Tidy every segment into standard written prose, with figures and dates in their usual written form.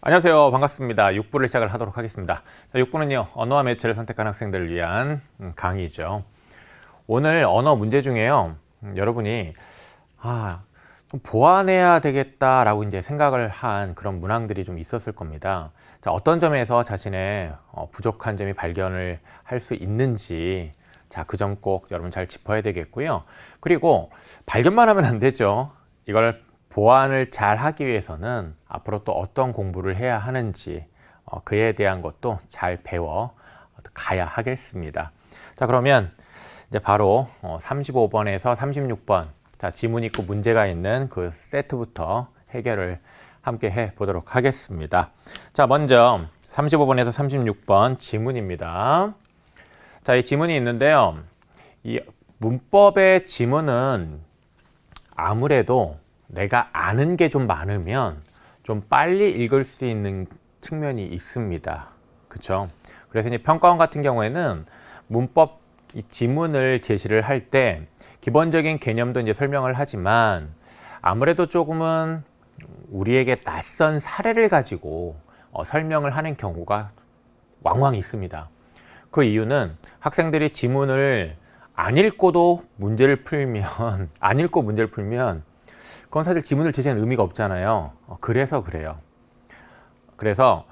안녕하세요. 반갑습니다. 6부를 시작을 하도록 하겠습니다. 6부는요, 언어와 매체를 선택한 학생들을 위한 강의죠. 오늘 언어 문제 중에요, 여러분이, 좀 보완해야 되겠다라고 이제 생각을 한 그런 문항들이 좀 있었을 겁니다. 자, 어떤 점에서 자신의 부족한 점이 발견을 할 수 있는지, 자, 그 점 꼭 여러분 잘 짚어야 되겠고요. 그리고 발견만 하면 안 되죠. 이걸 보완을 잘 하기 위해서는 앞으로 또 어떤 공부를 해야 하는지 그에 대한 것도 잘 배워 가야 하겠습니다. 자, 그러면 이제 바로 35번에서 36번 자, 지문 있고 문제가 있는 그 세트부터 해결을 함께 해 보도록 하겠습니다. 자, 먼저 35번에서 36번 지문입니다. 자, 이 지문이 있는데요. 이 문법의 지문은 아무래도 내가 아는 게 좀 많으면 좀 빨리 읽을 수 있는 측면이 있습니다. 그렇죠? 그래서 이제 평가원 같은 경우에는 문법 이 지문을 제시를 할 때 기본적인 개념도 이제 설명을 하지만 아무래도 조금은 우리에게 낯선 사례를 가지고 설명을 하는 경우가 왕왕 있습니다. 그 이유는 학생들이 지문을 안 읽고도 문제를 풀면 안 읽고 문제를 풀면 그건 사실 지문을 제시하는 의미가 없잖아요. 그래서 그래요. 그래서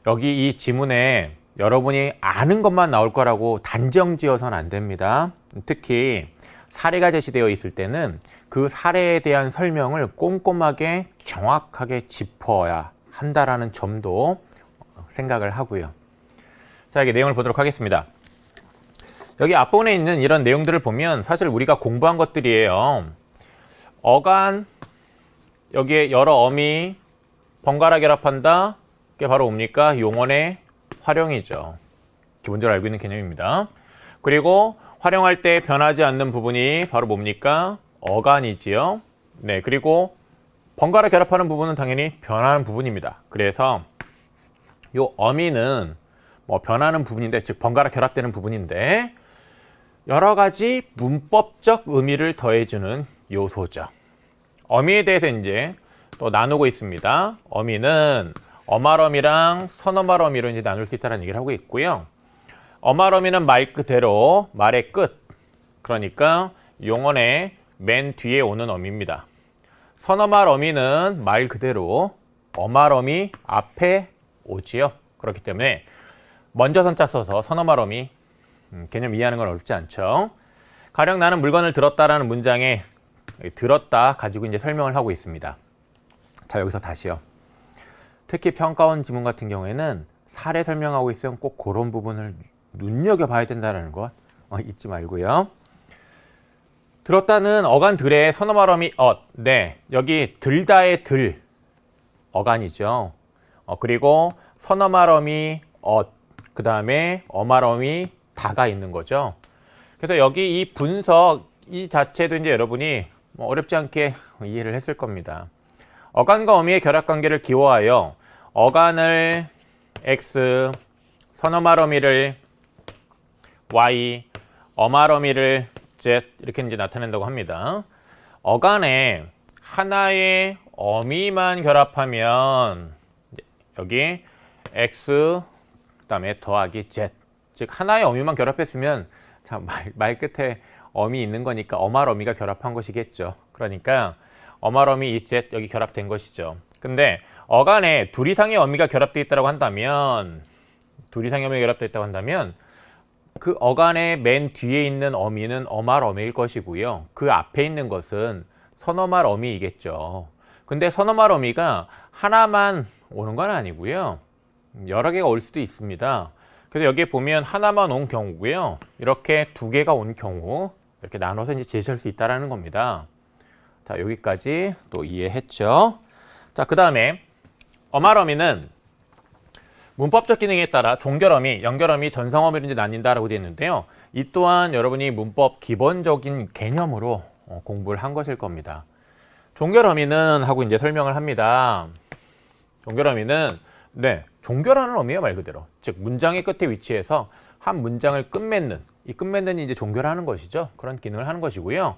여기 이 지문에 여러분이 아는 것만 나올 거라고 단정 지어서는 안 됩니다. 특히 사례가 제시되어 있을 때는 그 사례에 대한 설명을 꼼꼼하게 정확하게 짚어야 한다라는 점도 생각을 하고요. 자, 이게 내용을 보도록 하겠습니다. 여기 앞부분에 있는 이런 내용들을 보면 사실 우리가 공부한 것들이에요. 어간, 여기에 여러 어미, 번갈아 결합한다. 그게 바로 뭡니까? 용언의 활용이죠. 기본적으로 알고 있는 개념입니다. 그리고 활용할 때 변하지 않는 부분이 바로 뭡니까? 어간이지요. 네, 그리고 번갈아 결합하는 부분은 당연히 변하는 부분입니다. 그래서 요 어미는 뭐 변하는 부분인데, 즉 번갈아 결합되는 부분인데 여러 가지 문법적 의미를 더해주는 요소죠. 어미에 대해서 이제 또 나누고 있습니다. 어미는 어말어미랑 선어말어미로 이제 나눌 수 있다는 얘기를 하고 있고요. 어말어미는 말 그대로 말의 끝, 그러니까 용언의 맨 뒤에 오는 어미입니다. 선어말어미는 말 그대로 어말어미 앞에 오지요. 그렇기 때문에 먼저 선자 써서 선어말어미 개념 이해하는 건 어렵지 않죠. 가령 나는 물건을 들었다라는 문장에 들었다 가지고 이제 설명을 하고 있습니다. 자, 여기서 다시요. 특히 평가원 지문 같은 경우에는 사례 설명하고 있으면 꼭 그런 부분을 눈여겨봐야 된다는 것 잊지 말고요. 들었다는 어간 들의 선어말어미 네, 여기 들다의 들 어간이죠. 그리고 선어말어미 그 다음에 어말어미 다가 있는 거죠. 그래서 여기 이 분석 이 자체도 이제 여러분이 어렵지 않게 이해를 했을 겁니다. 어간과 어미의 결합관계를 기호하여 어간을 X, 선어말어미를 Y, 어말어미를 Z 이렇게 이제 나타낸다고 합니다. 어간에 하나의 어미만 결합하면 여기 X 그다음에 더하기 Z, 즉 하나의 어미만 결합했으면 자, 말 끝에 어미 있는 거니까 어말어미가 결합한 것이겠죠. 그러니까 어말어미 이 Z 여기 결합된 것이죠. 근데 어간에 둘 이상의 어미가 결합되어 있다고 한다면 그 어간의 맨 뒤에 있는 어미는 어말어미일 것이고요. 그 앞에 있는 것은 선어말어미이겠죠. 근데 선어말어미가 하나만 오는 건 아니고요. 여러 개가 올 수도 있습니다. 그래서 여기에 보면 하나만 온 경우고요. 이렇게 두 개가 온 경우 이렇게 나눠서 이제 제시할 수 있다는 겁니다. 자, 여기까지 또 이해했죠. 자, 그 다음에 어말어미는 문법적 기능에 따라 종결어미, 연결어미, 전성어미로 이제 나뉜다라고 되어 있는데요. 이 또한 여러분이 문법 기본적인 개념으로 공부를 한 것일 겁니다. 종결어미는 하고 이제 설명을 합니다. 종결어미는 네, 종결하는 어미예요, 말 그대로. 즉 문장의 끝에 위치해서 한 문장을 끝맺는, 이 끝맺는 이제 종결하는 것이죠. 그런 기능을 하는 것이고요.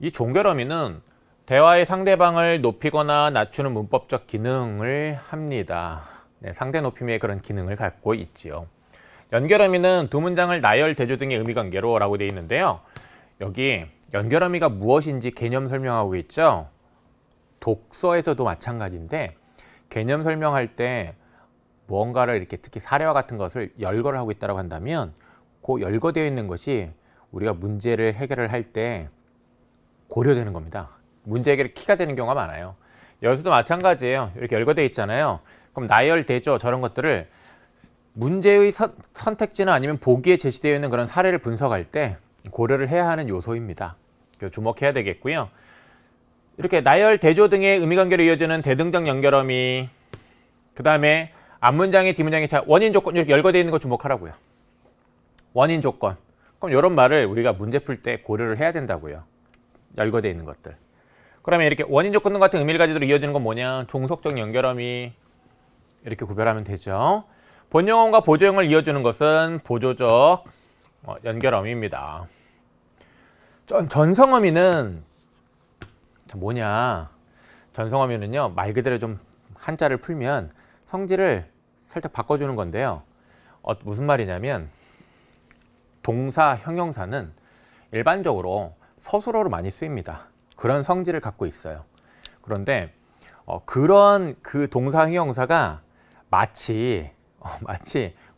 이 종결어미는 대화의 상대방을 높이거나 낮추는 문법적 기능을 합니다. 네, 상대 높임의 그런 기능을 갖고 있지요. 연결어미는 두 문장을 나열, 대조 등의 의미관계로 라고 되어 있는데요. 여기 연결어미가 무엇인지 개념 설명하고 있죠. 독서에서도 마찬가지인데 개념 설명할 때 무언가를 이렇게 특히 사례와 같은 것을 열거를 하고 있다고 한다면 그 열거되어 있는 것이 우리가 문제를 해결을 할 때 고려되는 겁니다. 문제 해결의 키가 되는 경우가 많아요. 여기서도 마찬가지예요. 이렇게 열거되어 있잖아요. 그럼 나열, 대조 저런 것들을 문제의 선택지나 아니면 보기에 제시되어 있는 그런 사례를 분석할 때 고려를 해야 하는 요소입니다. 주목해야 되겠고요. 이렇게 나열, 대조 등의 의미관계로 이어지는 대등적 연결어미, 그 다음에 앞문장의 뒷문장의 차, 원인 조건 이렇게 열거되어 있는 거 주목하라고요. 원인 조건. 그럼 이런 말을 우리가 문제 풀 때 고려를 해야 된다고요. 열거되어 있는 것들. 그러면 이렇게 원인 조건 등 같은 의미를 가지도록 이어지는 건 뭐냐? 종속적 연결어미. 이렇게 구별하면 되죠. 본용어과 보조용어를 이어주는 것은 보조적 연결어미입니다. 전성어미는 뭐냐? 전성어미는요, 말 그대로 좀 한자를 풀면 성질을 살짝 바꿔주는 건데요. 무슨 말이냐면 동사, 형용사는 일반적으로 서술어로 많이 쓰입니다. 그런 성질을 갖고 있어요. 그런데 그런 그 동사, 형용사가 마치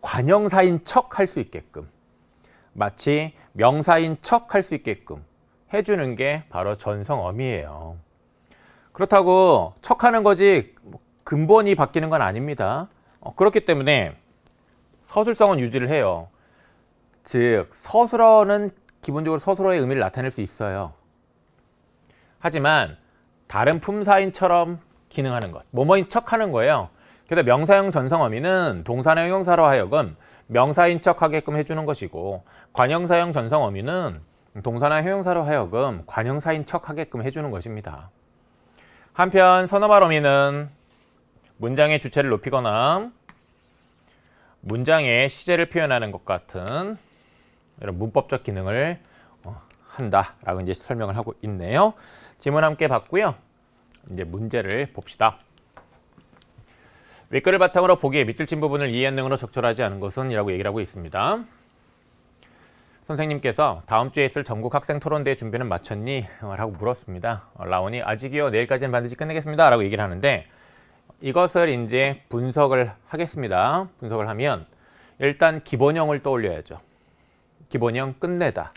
관형사인 척 할 수 있게끔, 마치 명사인 척 할 수 있게끔 해주는 게 바로 전성어미예요. 그렇다고 척하는 거지 근본이 바뀌는 건 아닙니다. 그렇기 때문에 서술성은 유지를 해요. 즉 서술어는 기본적으로 서술어의 의미를 나타낼 수 있어요. 하지만 다른 품사인처럼 기능하는 것, 뭐뭐인 척하는 거예요. 그래서 명사형 전성어미는 동사나 형용사로 하여금 명사인 척하게끔 해주는 것이고, 관형사형 전성어미는 동사나 형용사로 하여금 관형사인 척하게끔 해주는 것입니다. 한편 선어말 어미는 문장의 주체를 높이거나 문장의 시제를 표현하는 것 같은 이런 문법적 기능을 한다라고 이제 설명을 하고 있네요. 지문 함께 봤고요. 이제 문제를 봅시다. 윗글을 바탕으로 보기에 밑줄 부분을 이해한 내용으로 적절하지 않은 것은? 이라고 얘기를 하고 있습니다. 선생님께서 다음 주에 있을 전국 학생 토론대회 준비는 마쳤니? 라고 물었습니다. 라온이 아직이요. 내일까지는 반드시 끝내겠습니다. 라고 얘기를 하는데, 이것을 이제 분석을 하겠습니다. 분석을 하면 일단 기본형을 떠올려야죠. 기본형 끝내다.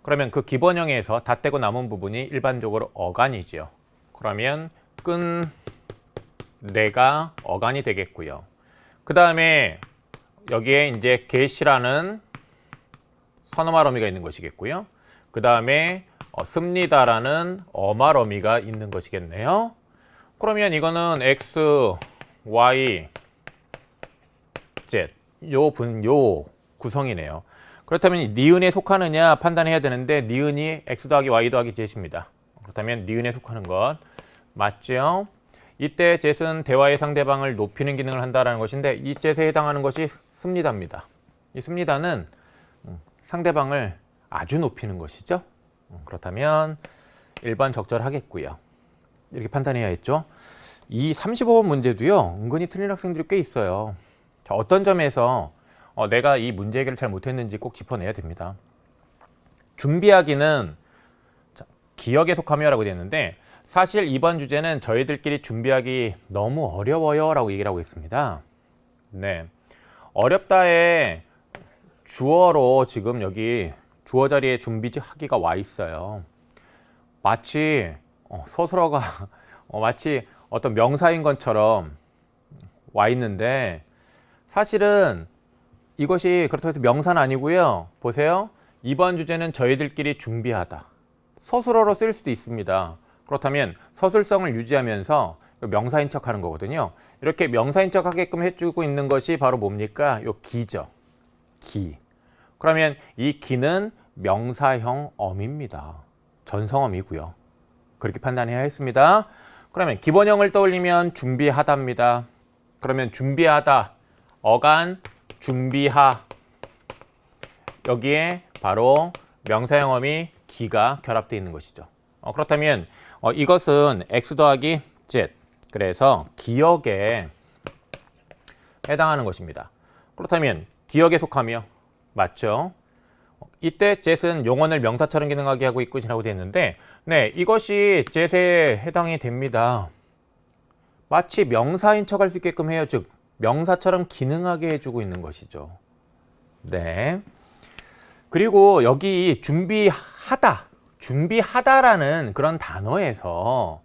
그러면 그 기본형에서 다 떼고 남은 부분이 일반적으로 어간이죠. 그러면 끝내가 어간이 되겠고요. 그 다음에 여기에 이제 get이라는 선어말 어미가 있는 것이겠고요. 그 다음에 씁니다라는 어말 어미가 있는 것이겠네요. 그러면 이거는 x, y, z 요 구성이네요. 그렇다면 니은에 속하느냐 판단해야 되는데 니은이 x 더하기 y 더하기 z입니다. 그렇다면 니은에 속하는 것 맞죠? 이때 z은 대화의 상대방을 높이는 기능을 한다는 것인데 이 z에 해당하는 것이 씁니다입니다. 이 씁니다는 상대방을 아주 높이는 것이죠. 그렇다면 1번 적절하겠고요. 이렇게 판단해야 했죠. 이 35번 문제도요. 은근히 틀린 학생들이 꽤 있어요. 자, 어떤 점에서 내가 이 문제 해결을 잘 못했는지 꼭 짚어내야 됩니다. 준비하기는 기억에 속하며 라고 되어 있는데 사실 이번 주제는 저희들끼리 준비하기 너무 어려워요 라고 얘기를 하고 있습니다. 네, 어렵다에 주어로 지금 여기 주어 자리에 준비하기가 와 있어요. 마치 서술어가 마치 어떤 명사인 것처럼 와 있는데 사실은 이것이 그렇다고 해서 명사는 아니고요. 보세요. 이번 주제는 저희들끼리 준비하다. 서술어로 쓸 수도 있습니다. 그렇다면 서술성을 유지하면서 명사인 척하는 거거든요. 이렇게 명사인 척하게끔 해주고 있는 것이 바로 뭡니까? 요 기죠. 기. 그러면 이 기는 명사형 어미입니다. 전성어미고요. 그렇게 판단해야 했습니다. 그러면 기본형을 떠올리면 준비하다입니다. 그러면 준비하다, 어간, 준비하. 여기에 바로 명사형 어미 기가 결합되어 있는 것이죠. 그렇다면 이것은 x 더하기 z, 그래서 기억에 해당하는 것입니다. 그렇다면 기억에 속하며 맞죠? 이때 z은 용언을 명사처럼 기능하게 하고 있군이라고 되어 있는데 네, 이것이 z에 해당이 됩니다. 마치 명사인 척할 수 있게끔 해요. 즉 명사처럼 기능하게 해주고 있는 것이죠. 네. 그리고 여기 준비하다라는 그런 단어에서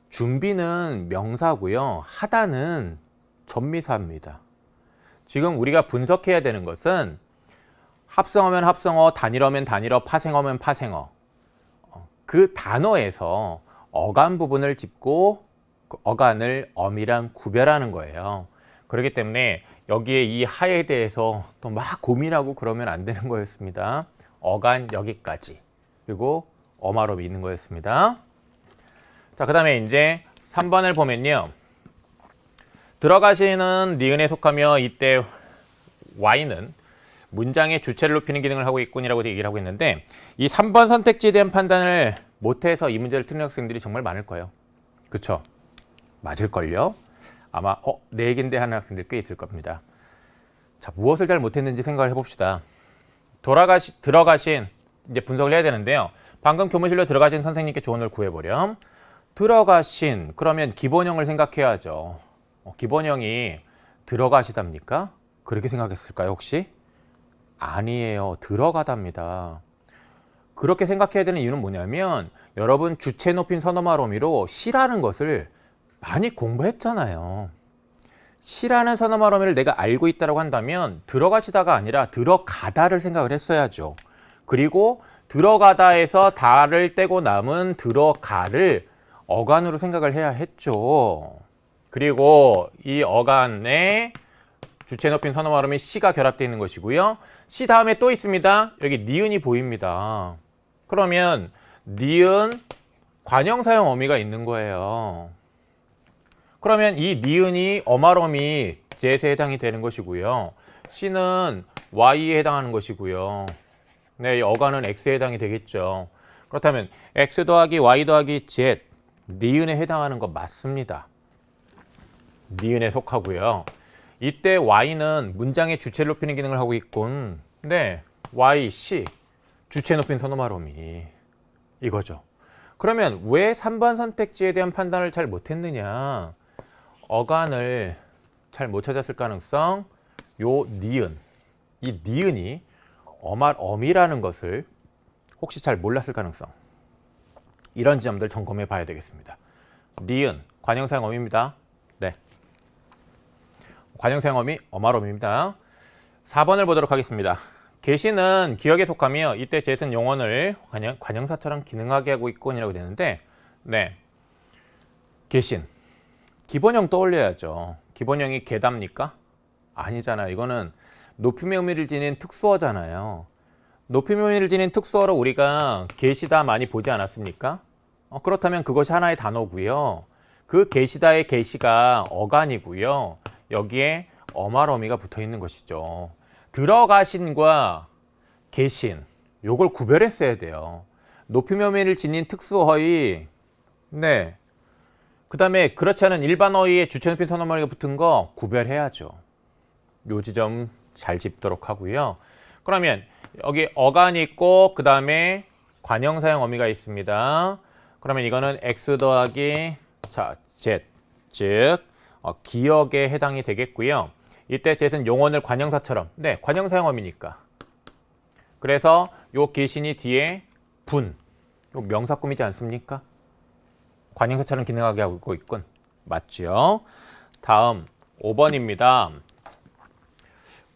준비는 명사고요. 하다는 전미사입니다. 지금 우리가 분석해야 되는 것은 합성어면 합성어, 단일어면 단일어, 파생어면 파생어. 그 단어에서 어간 부분을 짚고 그 어간을 어미랑 구별하는 거예요. 그렇기 때문에 여기에 이 하에 대해서 또 막 고민하고 그러면 안 되는 거였습니다. 어간 여기까지. 그리고 어마로 있는 거였습니다. 자, 그 다음에 이제 3번을 보면요. 들어가시는 니은에 속하며 이때 y는 문장의 주체를 높이는 기능을 하고 있군이라고 얘기를 하고 있는데 이 3번 선택지에 대한 판단을 못해서 이 문제를 틀린 학생들이 정말 많을 거예요. 그쵸? 맞을걸요? 아마 내 얘긴데 하는 학생들 꽤 있을 겁니다. 자, 무엇을 잘 못했는지 생각을 해봅시다. 들어가신 이제 분석을 해야 되는데요. 방금 교무실로 들어가신 선생님께 조언을 구해보렴. 들어가신 그러면 기본형을 생각해야죠. 기본형이 들어가시답니까? 그렇게 생각했을까요 혹시? 아니에요. 들어가답니다. 그렇게 생각해야 되는 이유는 뭐냐면 여러분 주체 높인 선어말어미로 시라는 것을 많이 공부했잖아요. 시라는 선어말어미를 내가 알고 있다고 한다면 들어가시다가 아니라 들어가다를 생각을 했어야죠. 그리고 들어가다에서 다를 떼고 남은 들어가를 어간으로 생각을 해야 했죠. 그리고 이 어간에 주체 높인 선어말음이 시가 결합되어 있는 것이고요. 시 다음에 또 있습니다. 여기 니은이 보입니다. 그러면 니은 관형사형 어미가 있는 거예요. 그러면 이 니은이 어말어미 Z에 해당이 되는 것이고요. C는 Y에 해당하는 것이고요. 네, 이 어간은 X에 해당이 되겠죠. 그렇다면 X 더하기 Y 더하기 Z 니은에 해당하는 거 맞습니다. 니은에 속하고요. 이때 Y는 문장의 주체를 높이는 기능을 하고 있군. 네, Y, C 주체 높인 선어말어미 이거죠. 그러면 왜 3번 선택지에 대한 판단을 잘 못했느냐? 어간을 잘 못 찾았을 가능성, 요 니은, 이 니은이 어말어미라는 것을 혹시 잘 몰랐을 가능성, 이런 지점들 점검해 봐야 되겠습니다. 니은, 관형사형 어미입니다. 네, 관형사형 어미, 어말어미입니다. 4번을 보도록 하겠습니다. 계시는 기억에 속하며 이때 젯은 용언을 관형사처럼 기능하게 하고 있군이라고 되는데, 네, 계신 기본형 떠올려야죠. 기본형이 게답니까? 아니잖아요. 이거는 높임의 의미를 지닌 특수어잖아요. 높임의 의미를 지닌 특수어로 우리가 계시다 많이 보지 않았습니까? 그렇다면 그것이 하나의 단어고요. 그 계시다의 계시가 어간이고요. 여기에 어말어미가 붙어 있는 것이죠. 들어가신과 계신 요걸 구별했어야 돼요. 높임의 의미를 지닌 특수어의 네. 그 다음에 그렇지 않은 일반 어휘에 주체 높인 선어말이 붙은 거 구별해야죠. 요 지점 잘 짚도록 하고요. 그러면 여기 어간이 있고 그 다음에 관형사형 어미가 있습니다. 그러면 이거는 X 더하기 Z, 즉 기억에 해당이 되겠고요. 이때 Z는 용언을 관형사처럼, 네, 관형사형 어미니까. 그래서 요 계신이 뒤에 분, 요 명사 꾸미지 않습니까? 관형사처럼 기능하게 하고 있군. 맞죠? 다음 5번입니다.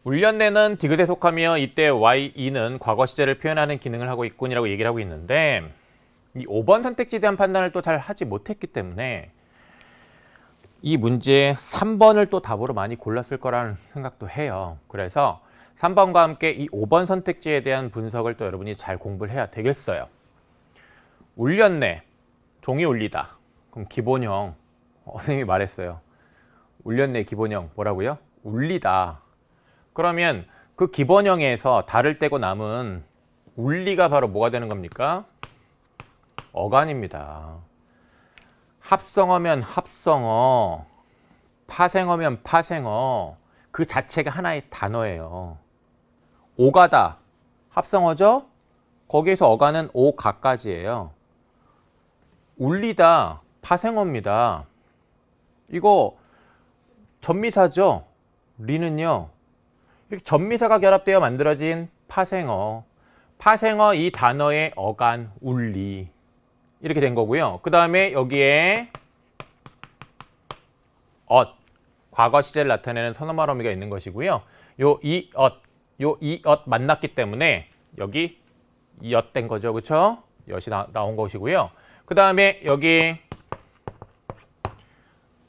울련내는 디귿에 속하며 이때 Y2는 과거 시제를 표현하는 기능을 하고 있군이라고 얘기를 하고 있는데 이 5번 선택지에 대한 판단을 또 잘 하지 못했기 때문에 이 문제 3번을 또 답으로 많이 골랐을 거라는 생각도 해요. 그래서 3번과 함께 이 5번 선택지에 대한 분석을 또 여러분이 잘 공부를 해야 되겠어요. 울련내 종이 울리다. 그럼 기본형, 선생님이 말했어요. 울렸네 기본형 뭐라고요? 울리다. 그러면 그 기본형에서 달을 떼고 남은 울리가 바로 뭐가 되는 겁니까? 어간입니다. 합성어면 합성어, 파생어면 파생어, 그 자체가 하나의 단어예요. 오가다, 합성어죠? 거기에서 어간은 오가까지예요. 울리다, 파생어입니다. 이거 전미사죠? 리는요. 이렇게 전미사가 결합되어 만들어진 파생어. 파생어 이 단어의 어간, 울리. 이렇게 된 거고요. 그 다음에 여기에 과거 시제를 나타내는 선어말 어미가 있는 것이고요. 요 이엇 만났기 때문에 여기 이엇 된 거죠. 그렇죠? 엿이 나온 것이고요. 그 다음에 여기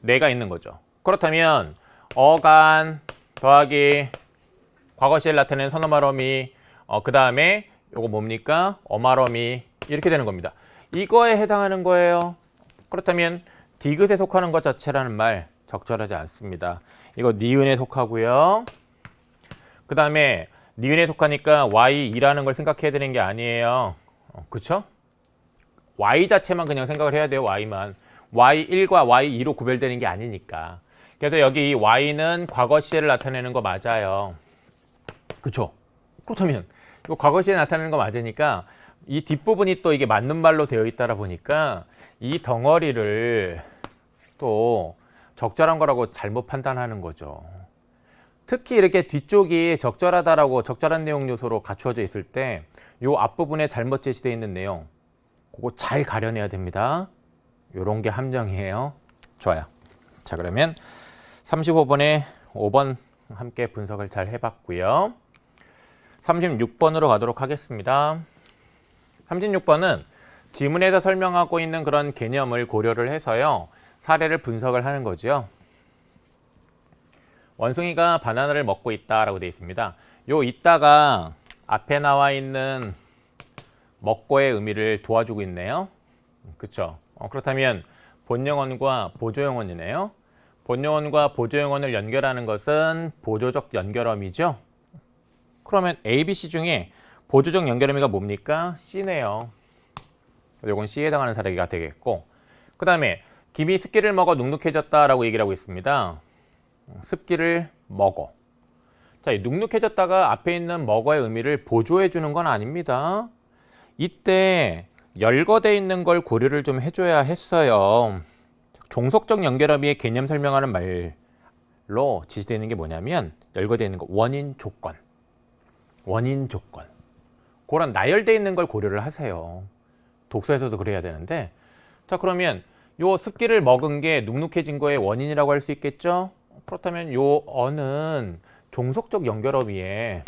내가 있는 거죠. 그렇다면 어간 더하기 과거 시제를 나타내는 선어말 어미 그 다음에 요거 뭡니까? 어말 어미 이렇게 되는 겁니다. 이거에 해당하는 거예요. 그렇다면 디귿에 속하는 것 자체라는 말 적절하지 않습니다. 이거 니은에 속하고요. 그 다음에 니은에 속하니까 y2라는 걸 생각해야 되는 게 아니에요. 그쵸? y 자체만 그냥 생각을 해야 돼요. y만. y1과 y2로 구별되는 게 아니니까. 그래서 여기 이 y는 과거 시제를 나타내는 거 맞아요. 그쵸? 그렇다면 이거 과거 시제에 나타내는 거 맞으니까 이 뒷부분이 또 이게 맞는 말로 되어 있다 보니까 이 덩어리를 또 적절한 거라고 잘못 판단하는 거죠. 특히 이렇게 뒤쪽이 적절하다라고 적절한 내용 요소로 갖추어져 있을 때 이 앞부분에 잘못 제시되어 있는 내용 그거 잘 가려내야 됩니다. 요런 게 함정이에요. 좋아요. 자, 그러면 35번에 5번 함께 분석을 잘 해봤고요. 36번으로 가도록 하겠습니다. 36번은 지문에서 설명하고 있는 그런 개념을 고려를 해서요. 사례를 분석을 하는 거죠. 원숭이가 바나나를 먹고 있다라고 되어 있습니다. 요 있다가 앞에 나와 있는 먹고의 의미를 도와주고 있네요. 그렇죠? 그렇다면 본영언과 보조영언이네요. 본영언과 보조영언을 연결하는 것은 보조적 연결어미죠. 그러면 A, B, C 중에 보조적 연결어미가 뭡니까? C네요. 이건 C에 해당하는 사례가 되겠고, 그 다음에 김이 습기를 먹어 눅눅해졌다라고 얘기를 하고 있습니다. 습기를 먹어. 자, 이 눅눅해졌다가 앞에 있는 먹어의 의미를 보조해 주는 건 아닙니다. 이때 열거돼 있는 걸 고려를 좀 해줘야 했어요. 종속적 연결어미의 개념 설명하는 말로 지시되는 게 뭐냐면 열거돼 있는 거 원인 조건. 원인 조건. 그런 나열돼 있는 걸 고려를 하세요. 독서에서도 그래야 되는데, 자, 그러면 요 습기를 먹은 게 눅눅해진 거의 원인이라고 할 수 있겠죠? 그렇다면 요 어는 종속적 연결어미에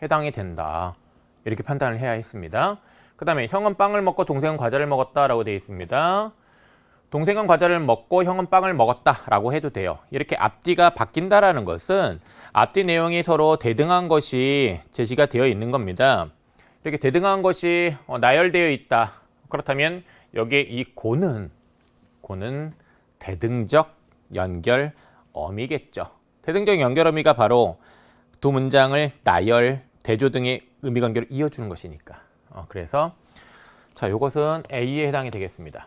해당이 된다. 이렇게 판단을 해야 했습니다. 그 다음에 형은 빵을 먹고 동생은 과자를 먹었다라고 되어 있습니다. 동생은 과자를 먹고 형은 빵을 먹었다라고 해도 돼요. 이렇게 앞뒤가 바뀐다라는 것은 앞뒤 내용이 서로 대등한 것이 제시가 되어 있는 겁니다. 이렇게 대등한 것이 나열되어 있다. 그렇다면 여기에 이 고는 대등적 연결 어미겠죠. 대등적 연결 어미가 바로 두 문장을 나열, 대조 등의 의미 관계를 이어주는 것이니까. 그래서 자, 이것은 A에 해당이 되겠습니다.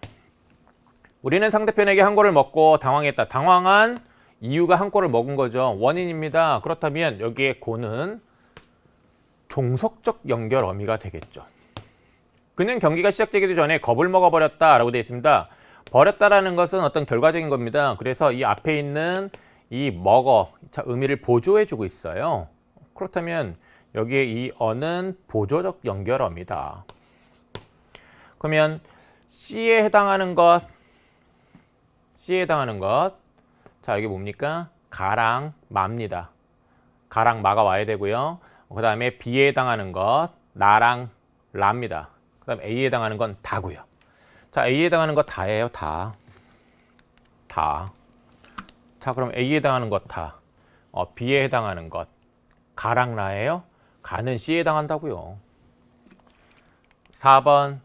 우리는 상대편에게 한 꼬를 먹고 당황했다. 당황한 이유가 한 꼬를 먹은 거죠. 원인입니다. 그렇다면 여기에 고는 종속적 연결 어미가 되겠죠. 그는 경기가 시작되기도 전에 겁을 먹어버렸다라고 되어 있습니다. 버렸다라는 것은 어떤 결과적인 겁니다. 그래서 이 앞에 있는 이 먹어, 자, 의미를 보조해주고 있어요. 그렇다면 여기에 이 어는 보조적 연결어입니다. 그러면 C에 해당하는 것, 자, 여기 뭡니까? 가랑 마입니다. 가랑 마가 와야 되고요. 그 다음에 B에 해당하는 것, 나랑 라입니다. 그 다음에 A에 해당하는 건 다고요. 자, A에 해당하는 것 다예요. 다. 자, 그럼 A에 해당하는 것 다. B에 해당하는 것 가랑 라예요. 가는 C에 해당한다고요. 4번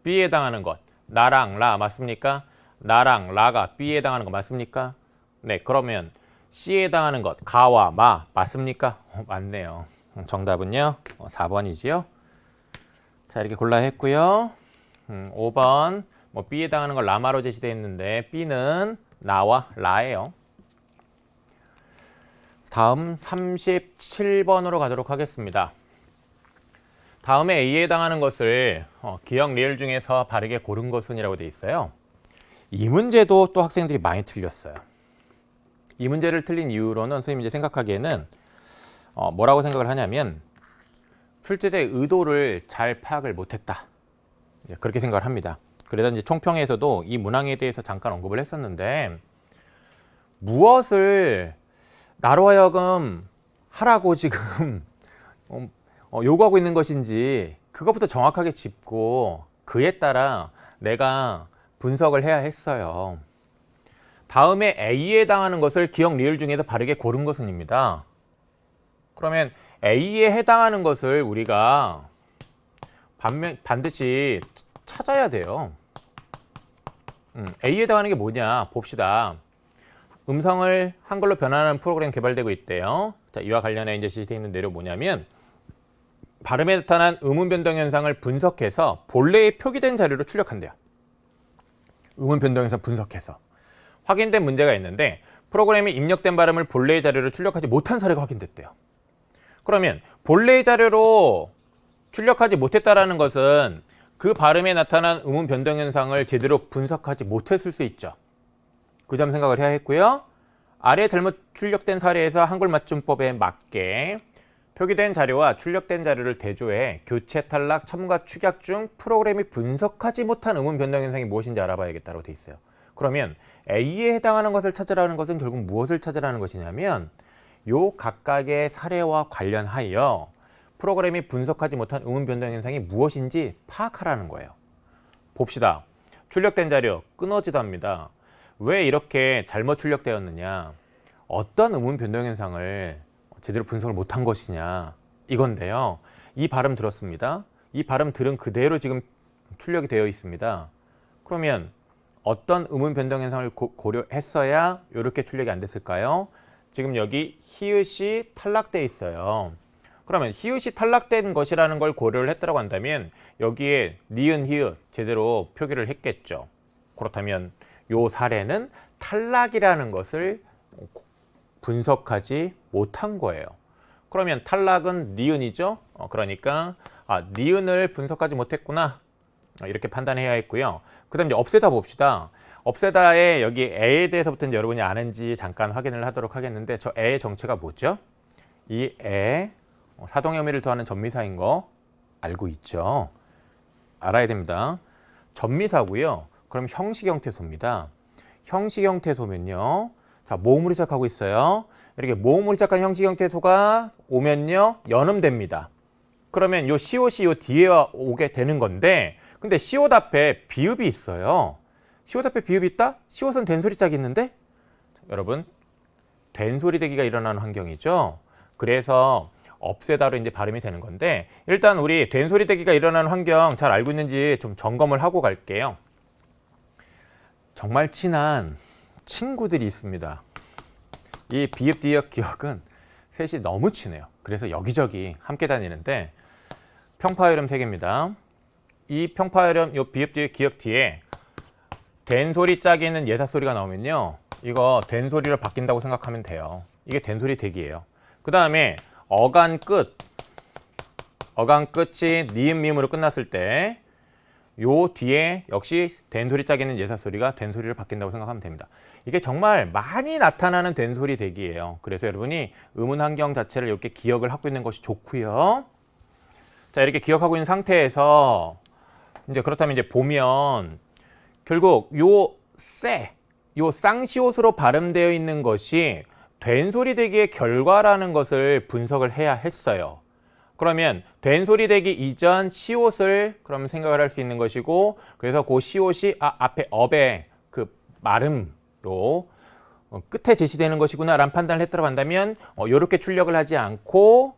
B에 해당하는 것 나랑 라 맞습니까? 나랑 라가 B에 해당하는 거 맞습니까? 네, 그러면 C에 해당하는 것 가와 마 맞습니까? 맞네요. 정답은요 4번이지요. 자, 이렇게 골라 했고요. 5번 뭐 B에 해당하는 걸 라마로 제시되어 있는데 B는 나와 라예요. 다음 37번으로 가도록 하겠습니다. 다음에 A에 해당하는 것을 기억 리을 중에서 바르게 고른 것은이라고 되어 있어요. 이 문제도 또 학생들이 많이 틀렸어요. 이 문제를 틀린 이유로는 선생님이 이제 생각하기에는 뭐라고 생각을 하냐면 출제자의 의도를 잘 파악을 못했다. 그렇게 생각을 합니다. 그래서 이제 총평에서도 이 문항에 대해서 잠깐 언급을 했었는데 무엇을 나로 하여금 하라고 지금 요구하고 있는 것인지 그것부터 정확하게 짚고 그에 따라 내가 분석을 해야 했어요. 다음에 A에 해당하는 것을 기억 리을 중에서 바르게 고른 것은입니다. 그러면 A에 해당하는 것을 우리가 반드시 찾아야 돼요. A에 해당하는 게 뭐냐 봅시다. 음성을 한글로 변환하는 프로그램 개발되고 있대요. 자, 이와 관련해 이제 제시되어 있는 내용 뭐냐면 발음에 나타난 음운 변동 현상을 분석해서 본래에 표기된 자료로 출력한대요. 음운 변동 현상 분석해서 확인된 문제가 있는데 프로그램이 입력된 발음을 본래의 자료로 출력하지 못한 사례가 확인됐대요. 그러면 본래의 자료로 출력하지 못했다라는 것은 그 발음에 나타난 음운 변동 현상을 제대로 분석하지 못했을 수 있죠. 그 점 생각을 해야 했고요. 아래 잘못 출력된 사례에서 한글 맞춤법에 맞게 표기된 자료와 출력된 자료를 대조해 교체, 탈락, 첨가, 축약 중 프로그램이 분석하지 못한 음운 변동 현상이 무엇인지 알아봐야겠다고 돼 있어요. 그러면 A에 해당하는 것을 찾으라는 것은 결국 무엇을 찾으라는 것이냐면 요 각각의 사례와 관련하여 프로그램이 분석하지 못한 음운 변동 현상이 무엇인지 파악하라는 거예요. 봅시다. 출력된 자료 끊어지도 합니다. 왜 이렇게 잘못 출력되었느냐, 어떤 음운 변동 현상을 제대로 분석을 못한 것이냐 이건데요. 이 발음 들었습니다. 이 발음 들은 그대로 지금 출력이 되어 있습니다. 그러면 어떤 음운 변동 현상을 고려했어야 이렇게 출력이 안 됐을까요? 지금 여기 히읗이 탈락되어 있어요. 그러면 히읗이 탈락된 것이라는 걸 고려를 했다고 한다면 여기에 니은, 히읗 제대로 표기를 했겠죠. 그렇다면 이 사례는 탈락이라는 것을 분석하지 못한 거예요. 그러면 탈락은 니은이죠. 그러니까 니은을 분석하지 못했구나 이렇게 판단해야 했고요. 그 다음에 이제 없애다 봅시다. 없애다에 여기 애에 대해서부터 이제 여러분이 아는지 잠깐 확인을 하도록 하겠는데 저 애의 정체가 뭐죠? 이 애 사동의 의미를 더하는 전미사인 거 알고 있죠? 알아야 됩니다. 전미사고요. 그럼 형식 형태소입니다. 형식 형태소면요. 자, 모음으로 시작하고 있어요. 이렇게 모음으로 시작한 형식 형태소가 오면요. 연음됩니다. 그러면 요 시옷이 요 뒤에 오게 되는 건데 근데 시옷 앞에 비읍이 있어요. 시옷 앞에 비읍이 있다? 시옷은 된소리짝이 있는데? 자, 여러분, 된소리대기가 일어나는 환경이죠. 그래서 없애다로 이제 발음이 되는 건데 일단 우리 된소리대기가 일어나는 환경 잘 알고 있는지 좀 점검을 하고 갈게요. 정말 친한 친구들이 있습니다. 이 비읍 디귿 기억은 셋이 너무 친해요. 그래서 여기저기 함께 다니는데 평파열음 3개입니다. 이 평파열음 요 비읍 디귿 기억 뒤에 된소리 짝이 있는 예사소리가 나오면요. 이거 된소리로 바뀐다고 생각하면 돼요. 이게 된소리 대기예요. 그 다음에 어간 끝이 니은 미음으로 끝났을 때 요 뒤에 역시 된소리 짝이 있는 예사소리가 된소리를 바뀐다고 생각하면 됩니다. 이게 정말 많이 나타나는 된소리 대기예요. 그래서 여러분이 음운 환경 자체를 이렇게 기억을 하고 있는 것이 좋고요. 자, 이렇게 기억하고 있는 상태에서 이제 그렇다면 이제 보면 결국 요 쌍시옷으로 발음되어 있는 것이 된소리 대기의 결과라는 것을 분석을 해야 했어요. 그러면 된소리 대기 이전 시옷을 그럼 생각을 할 수 있는 것이고 그래서 그 시옷이 앞에 업의 그 말음로 끝에 제시되는 것이구나 라는 판단을 했다고 한다면 이렇게 출력을 하지 않고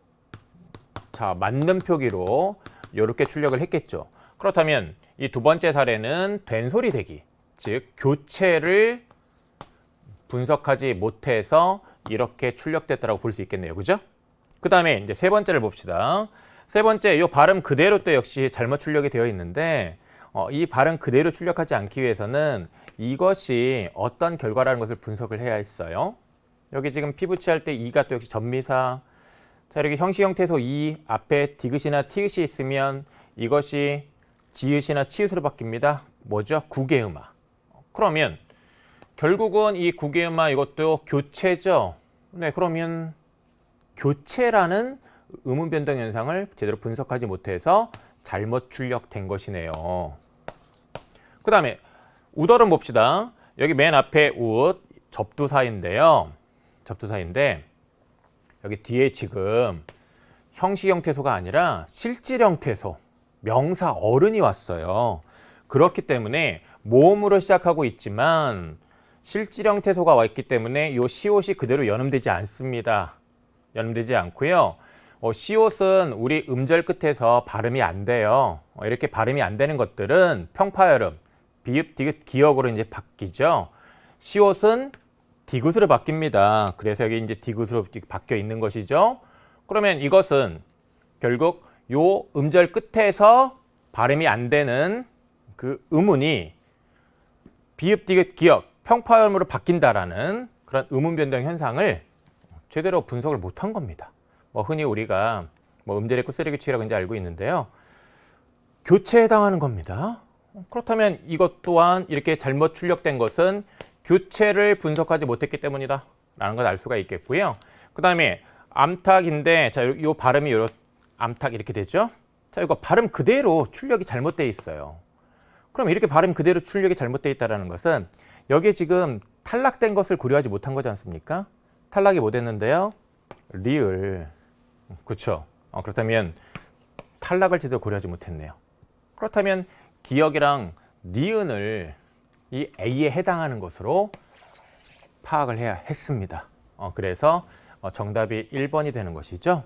자 맞는 표기로 이렇게 출력을 했겠죠. 그렇다면 이 두 번째 사례는 된소리 대기 즉 교체를 분석하지 못해서 이렇게 출력됐다고 볼 수 있겠네요. 그죠? 그 다음에 이제 세 번째를 봅시다. 세 번째, 이 발음 그대로 또 역시 잘못 출력이 되어 있는데, 이 발음 그대로 출력하지 않기 위해서는 이것이 어떤 결과라는 것을 분석을 해야 했어요. 여기 지금 피부치 할 때 이가 또 역시 전미사. 자, 이렇게 형식 형태에서 이 앞에 디귿이나 티읕이 있으면 이것이 지읒이나 치읓으로 바뀝니다. 뭐죠? 구개음화. 그러면 결국은 이 구개음화 이것도 교체죠. 네, 그러면 교체라는 음운 변동 현상을 제대로 분석하지 못해서 잘못 출력된 것이네요. 그 다음에 우덜은 봅시다. 여기 맨 앞에 웃, 접두사인데요. 접두사인데 여기 뒤에 지금 형식 형태소가 아니라 실질 형태소, 명사 어른이 왔어요. 그렇기 때문에 모음으로 시작하고 있지만 실질 형태소가 왔기 때문에 이 시옷이 그대로 연음되지 않습니다. 연음되지 않고요. 시옷은 우리 음절 끝에서 발음이 안 돼요. 이렇게 발음이 안 되는 것들은 평파열음, 비읍, 디귿, 기역으로 이제 바뀌죠. 시옷은 디귿으로 바뀝니다. 그래서 여기 이제 디귿으로 바뀌어 있는 것이죠. 그러면 이것은 결국 요 음절 끝에서 발음이 안 되는 그 음운이 비읍, 디귿, 기역, 평파열음으로 바뀐다라는 그런 음운 변동 현상을 제대로 분석을 못한 겁니다. 흔히 우리가 음절의 끝소리 규칙이라고 이제 알고 있는데요. 교체에 해당하는 겁니다. 그렇다면 이것 또한 이렇게 잘못 출력된 것은 교체를 분석하지 못했기 때문이다 라는 걸 알 수가 있겠고요. 그 다음에 암탉인데 자, 요 발음이 암탉 이렇게 되죠. 자, 이거 발음 그대로 출력이 잘못되어 있어요. 그럼 이렇게 발음 그대로 출력이 잘못되어 있다는 것은 여기에 지금 탈락된 것을 고려하지 못한 거지 않습니까? 탈락이 못 했는데요. 리을. 그렇죠. 그렇다면 탈락을 제대로 고려하지 못했네요. 그렇다면 기역이랑 니은을 이 A에 해당하는 것으로 파악을 해야 했습니다. 그래서 정답이 1번이 되는 것이죠.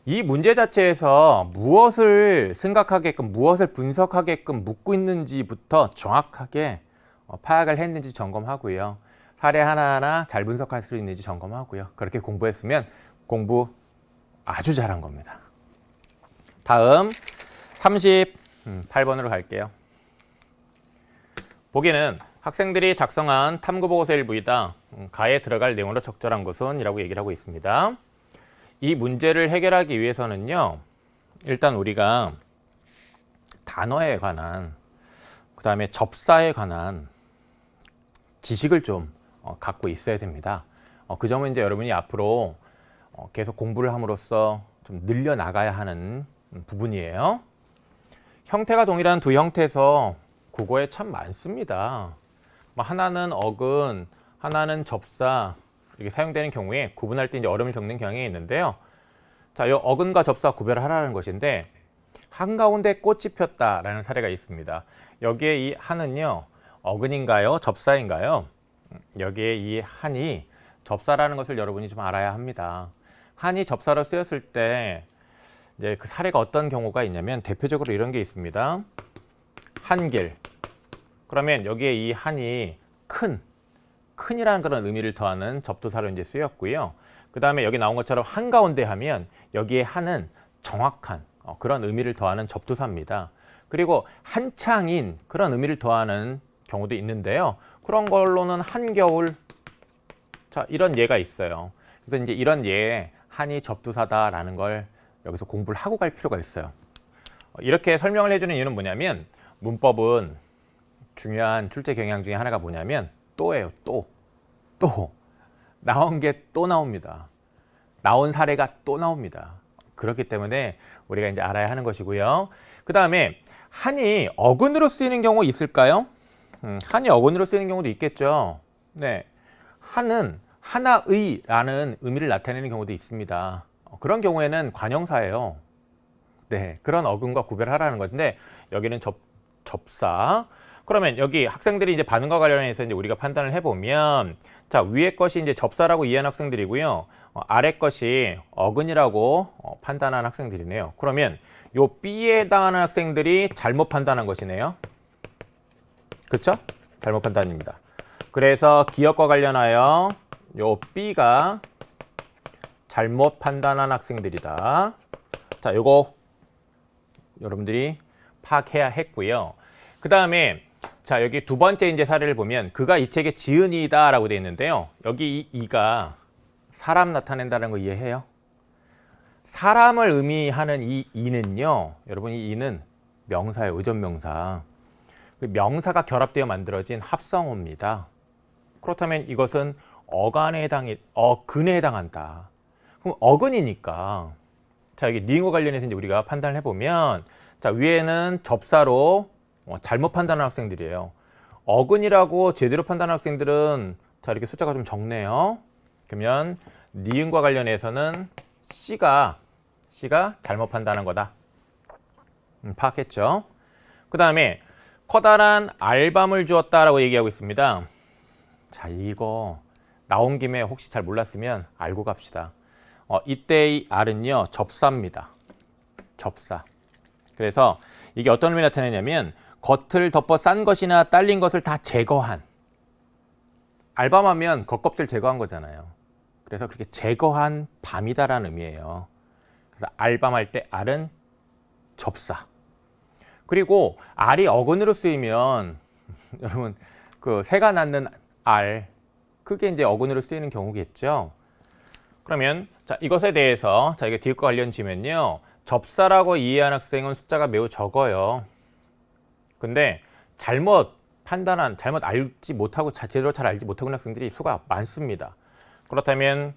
이 문제 자체에서 무엇을 생각하게끔 무엇을 분석하게끔 묻고 있는지부터 정확하게 파악을 했는지 점검하고요. 사례 하나하나 잘 분석할 수 있는지 점검하고요. 그렇게 공부했으면 공부 아주 잘한 겁니다. 다음 38번으로 갈게요. 보기는 학생들이 작성한 탐구보고서 일부이다. 가에 들어갈 내용으로 적절한 것은? 이라고 얘기를 하고 있습니다. 이 문제를 해결하기 위해서는요. 일단 우리가 단어에 관한 그 다음에 접사에 관한 지식을 좀 갖고 있어야 됩니다. 그 점은 이제 여러분이 앞으로 계속 공부를 함으로써 좀 늘려나가야 하는 부분이에요. 형태가 동일한 두 형태에서 국어에 참 많습니다. 하나는 어근, 하나는 접사 이렇게 사용되는 경우에 구분할 때 이제 어려움을 겪는 경향이 있는데요. 자, 이 어근과 접사 구별을 하라는 것인데 한가운데 꽃이 폈다라는 사례가 있습니다. 여기에 이 한은요 어근인가요? 접사인가요? 여기에 이 한이 접사라는 것을 여러분이 좀 알아야 합니다. 한이 접사로 쓰였을 때 이제 그 사례가 어떤 경우가 있냐면 대표적으로 이런 게 있습니다. 한길. 그러면 여기에 이 한이 큰이라는 그런 의미를 더하는 접두사로 이제 쓰였고요. 그 다음에 여기 나온 것처럼 한가운데 하면 여기에 한은 정확한 그런 의미를 더하는 접두사입니다. 그리고 한창인 그런 의미를 더하는 경우도 있는데요. 그런 걸로는 한겨울. 자, 이런 예가 있어요. 그래서 이제 이런 예에 한이 접두사다라는 걸 여기서 공부를 하고 갈 필요가 있어요. 이렇게 설명을 해주는 이유는 뭐냐면 문법은 중요한 출제 경향 중에 하나가 뭐냐면 또예요. 또 나온 게 또 나옵니다. 나온 사례가 또 나옵니다. 그렇기 때문에 우리가 이제 알아야 하는 것이고요. 그 다음에 한이 어근으로 쓰이는 경우 있을까요? 한이 어근으로 쓰이는 경우도 있겠죠. 네, 한은 하나의라는 의미를 나타내는 경우도 있습니다. 그런 경우에는 관형사예요. 네, 그런 어근과 구별하라는 건데 여기는 접사. 그러면 여기 학생들이 이제 반응과 관련해서 이제 우리가 판단을 해보면 자, 위에 것이 이제 접사라고 이해한 학생들이고요. 아래 것이 어근이라고 판단한 학생들이네요. 그러면 요 B에 해당하는 학생들이 잘못 판단한 것이네요. 그렇죠? 잘못 판단입니다. 그래서 기억과 관련하여 요 B가 잘못 판단한 학생들이다. 자, 요거 여러분들이 파악해야 했고요. 그 다음에 자, 여기 두 번째 이제 사례를 보면 그가 이 책의 지은이다라고 되어 있는데요. 여기 이 이가 사람 나타낸다는 거 이해해요? 사람을 의미하는 이 이는요, 여러분 이 이는 명사예요. 의존명사. 그 명사가 결합되어 만들어진 합성어입니다. 그렇다면 이것은 어근에 해당한다. 그럼 어근이니까 자, 여기 니은과 관련해서 이제 우리가 판단을 해보면 자, 위에는 접사로 잘못 판단한 학생들이에요. 어근이라고 제대로 판단한 학생들은 자, 이렇게 숫자가 좀 적네요. 그러면 니은과 관련해서는 C가 잘못 판단한 거다. 파악했죠? 그 다음에 커다란 알밤을 주었다라고 얘기하고 있습니다. 자, 이거 나온 김에 혹시 잘 몰랐으면 알고 갑시다. 이때의 알은요, 접사입니다. 접사. 그래서 이게 어떤 의미 나타내냐면 겉을 덮어 싼 것이나 딸린 것을 다 제거한. 알밤하면 겉껍질 제거한 거잖아요. 그래서 그렇게 제거한 밤이다라는 의미예요. 그래서 알밤할 때 알은 접사. 그리고 알이 어근으로 쓰이면 여러분 그 새가 낳는 알 그게 이제 어근으로 쓰이는 경우겠죠. 그러면 자, 이것에 대해서 자, 이게 디귿과 관련 지면요. 접사라고 이해한 학생은 숫자가 매우 적어요. 근데 잘못 알지 못하고 제대로 잘 알지 못하고 있는 학생들이 수가 많습니다. 그렇다면